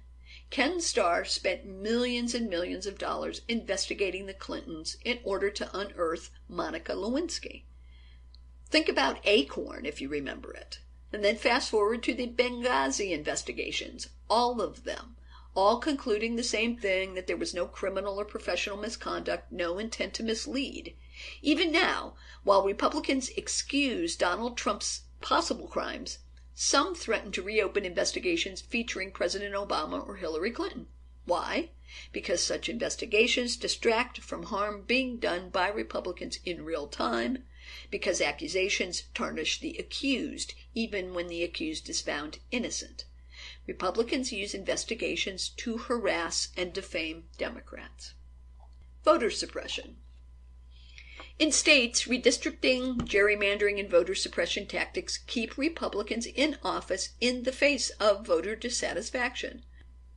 Ken Starr spent millions and millions of dollars investigating the Clintons in order to unearth Monica Lewinsky. Think about Acorn, if you remember it. And then fast forward to the Benghazi investigations, all of them, all concluding the same thing, that there was no criminal or professional misconduct, no intent to mislead. Even now, while Republicans excuse Donald Trump's possible crimes, some threaten to reopen investigations featuring President Obama or Hillary Clinton. Why? Because such investigations distract from harm being done by Republicans in real time, because accusations tarnish the accused, even when the accused is found innocent. Republicans use investigations to harass and defame Democrats. Voter suppression. In states, redistricting, gerrymandering, and voter suppression tactics keep Republicans in office in the face of voter dissatisfaction.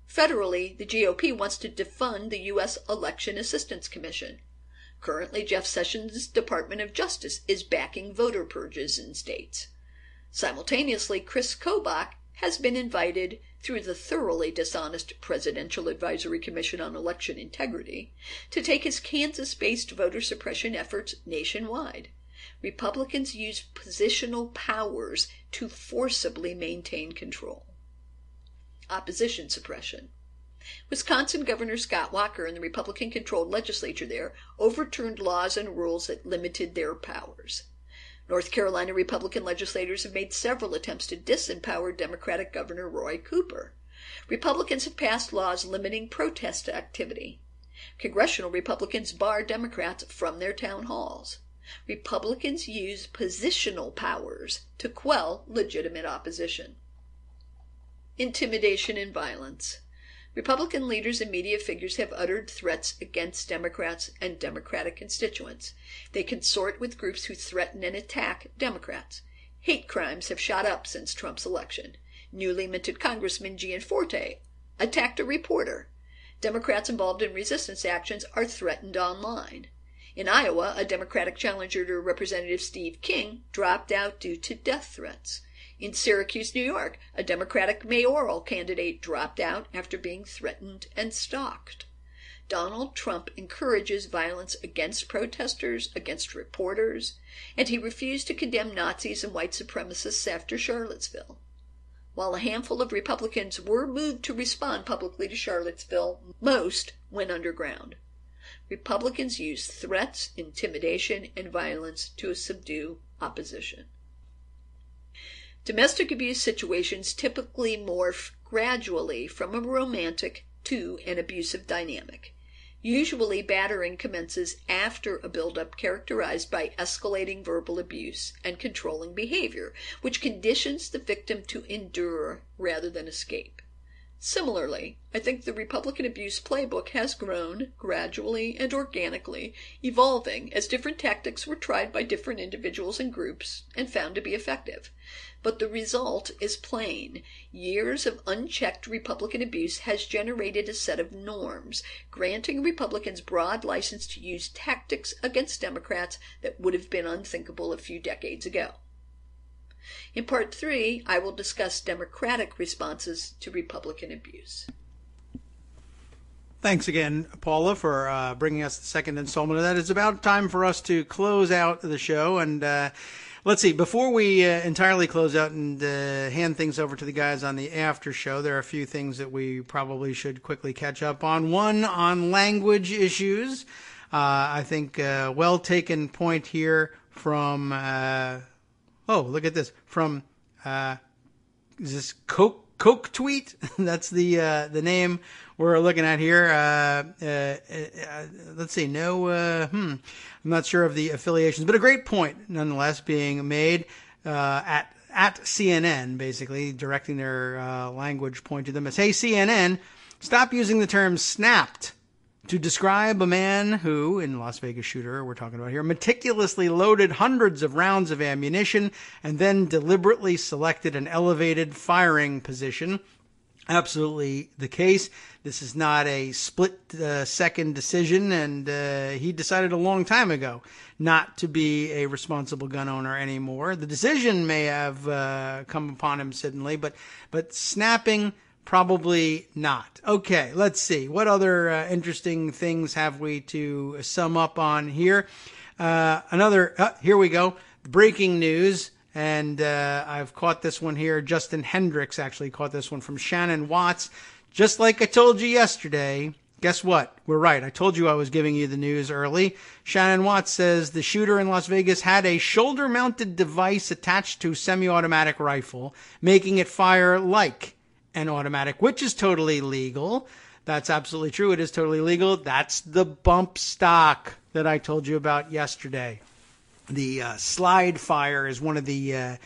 Federally, the GOP wants to defund the U.S. Election Assistance Commission. Currently, Jeff Sessions' Department of Justice is backing voter purges in states. Simultaneously, Chris Kobach has been invited through the thoroughly dishonest Presidential Advisory Commission on Election Integrity to take his Kansas-based voter suppression efforts nationwide. Republicans use positional powers to forcibly maintain control. Opposition suppression. Wisconsin Governor Scott Walker and the Republican-controlled legislature there overturned laws and rules that limited their powers. North Carolina Republican legislators have made several attempts to disempower Democratic Governor Roy Cooper. Republicans have passed laws limiting protest activity. Congressional Republicans bar Democrats from their town halls. Republicans use positional powers to quell legitimate opposition. Intimidation and violence. Republican leaders and media figures have uttered threats against Democrats and Democratic constituents. They consort with groups who threaten and attack Democrats. Hate crimes have shot up since Trump's election. Newly minted Congressman Gianforte attacked a reporter. Democrats involved in resistance actions are threatened online. In Iowa, a Democratic challenger to Representative Steve King dropped out due to death threats. In Syracuse, New York, a Democratic mayoral candidate dropped out after being threatened and stalked. Donald Trump encourages violence against protesters, against reporters, and he refused to condemn Nazis and white supremacists after Charlottesville. While a handful of Republicans were moved to respond publicly to Charlottesville, most went underground. Republicans use threats, intimidation, and violence to subdue opposition. Domestic abuse situations typically morph gradually from a romantic to an abusive dynamic. Usually, battering commences after a buildup characterized by escalating verbal abuse and controlling behavior, which conditions the victim to endure rather than escape. Similarly, I think the Republican abuse playbook has grown, gradually and organically, evolving as different tactics were tried by different individuals and groups and found to be effective. But the result is plain. Years of unchecked Republican abuse has generated a set of norms, granting Republicans broad license to use tactics against Democrats that would have been unthinkable a few decades ago. In Part 3, I will discuss Democratic responses to Republican abuse. Thanks again, Paula, for bringing us the second installment of that. It's about time for us to close out the show. And let's see, before we entirely close out and hand things over to the guys on the after show, there are a few things that we probably should quickly catch up on. One, on language issues. I think well taken point here from... oh, look at this. From, is this Coke Tweet? That's the name we're looking at here. Let's see. I'm not sure of the affiliations, but a great point nonetheless being made at CNN, basically directing their language point to them as, hey, CNN, stop using the term snapped to describe a man who, in Las Vegas shooter we're talking about here, meticulously loaded hundreds of rounds of ammunition and then deliberately selected an elevated firing position. Absolutely the case. This is not a split-second decision, and he decided a long time ago not to be a responsible gun owner anymore. The decision may have come upon him suddenly, but snapping... probably not. Okay, let's see. What other interesting things have we to sum up on here? Here we go. Breaking news. And I've caught this one here. Justin Hendricks actually caught this one from Shannon Watts. Just like I told you yesterday, guess what? We're right. I told you I was giving you the news early. Shannon Watts says the shooter in Las Vegas had a shoulder-mounted device attached to a semi-automatic rifle, making it fire like an automatic, which is totally legal. That's absolutely true. It is totally legal. That's the bump stock that I told you about yesterday. The slide fire is one of the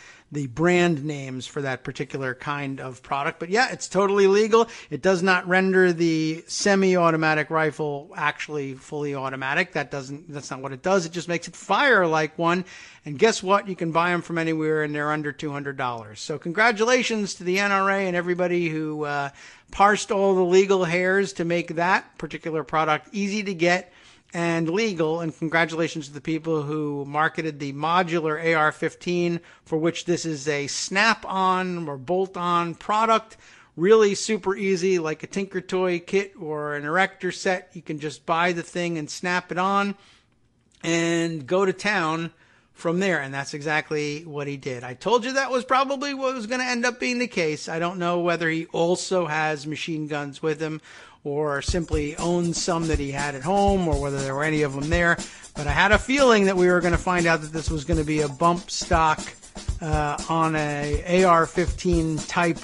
brand names for that particular kind of product. But yeah, it's totally legal. It does not render the semi-automatic rifle actually fully automatic. That's not what it does. It just makes it fire like one. And guess what? You can buy them from anywhere, and they're under $200. So congratulations to the NRA and everybody who parsed all the legal hairs to make that particular product easy to get and legal, and congratulations to the people who marketed the modular AR-15, for which this is a snap-on or bolt-on product. Really super easy, like a Tinker Toy kit or an erector set. You can just buy the thing and snap it on and go to town from there, and that's exactly what he did. I told you that was probably what was going to end up being the case. I don't know whether he also has machine guns with him or simply owns some that he had at home, or whether there were any of them there. But I had a feeling that we were going to find out that this was going to be a bump stock on a AR-15 type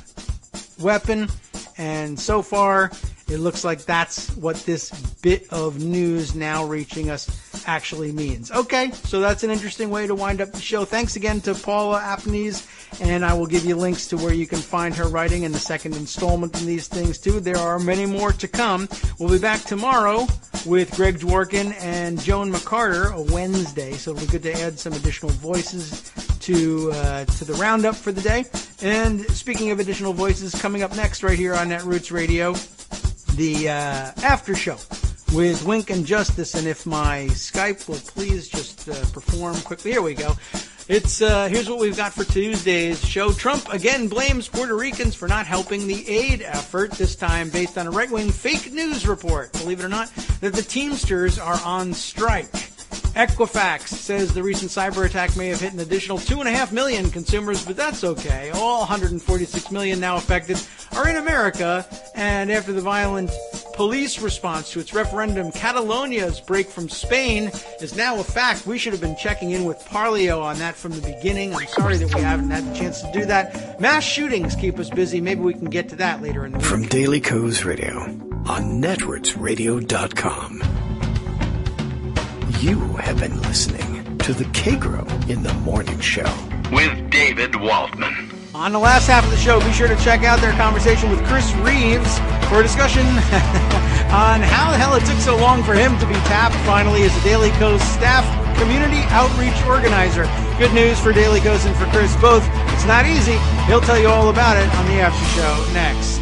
weapon. And so far, it looks like that's what this bit of news now reaching us actually means. Okay, so that's an interesting way to wind up the show. Thanks again to Paula Apnese, and I will give you links to where you can find her writing in the second installment in these things too. There are many more to come. We'll be back tomorrow with Greg Dworkin and Joan McCarter, a Wednesday, so it'll be good to add some additional voices to the roundup for the day. And speaking of additional voices, coming up next right here on Netroots Radio, the after show with Wink and Justice. And if my Skype will please just perform quickly. Here we go. It's here's what we've got for Tuesday's show. Trump again blames Puerto Ricans for not helping the aid effort, this time based on a right-wing fake news report, believe it or not, that the Teamsters are on strike. Equifax says the recent cyber attack may have hit an additional 2.5 million consumers, but that's okay. All 146 million now affected are in America, and after the violent police response to its referendum, Catalonia's break from Spain is now a fact. We should have been checking in with Parlio on that from the beginning. I'm sorry that we haven't had the chance to do that. Mass shootings keep us busy. Maybe we can get to that later in the week. From Daily Kos Radio on netrootsradio.com. You have been listening to the Kagro in the Morning Show with David Waldman. On the last half of the show, be sure to check out their conversation with Chris Reeves for a discussion on how the hell it took so long for him to be tapped finally as a Daily Kos staff community outreach organizer. Good news for Daily Kos and for Chris both. It's not easy. He'll tell you all about it on the after show next.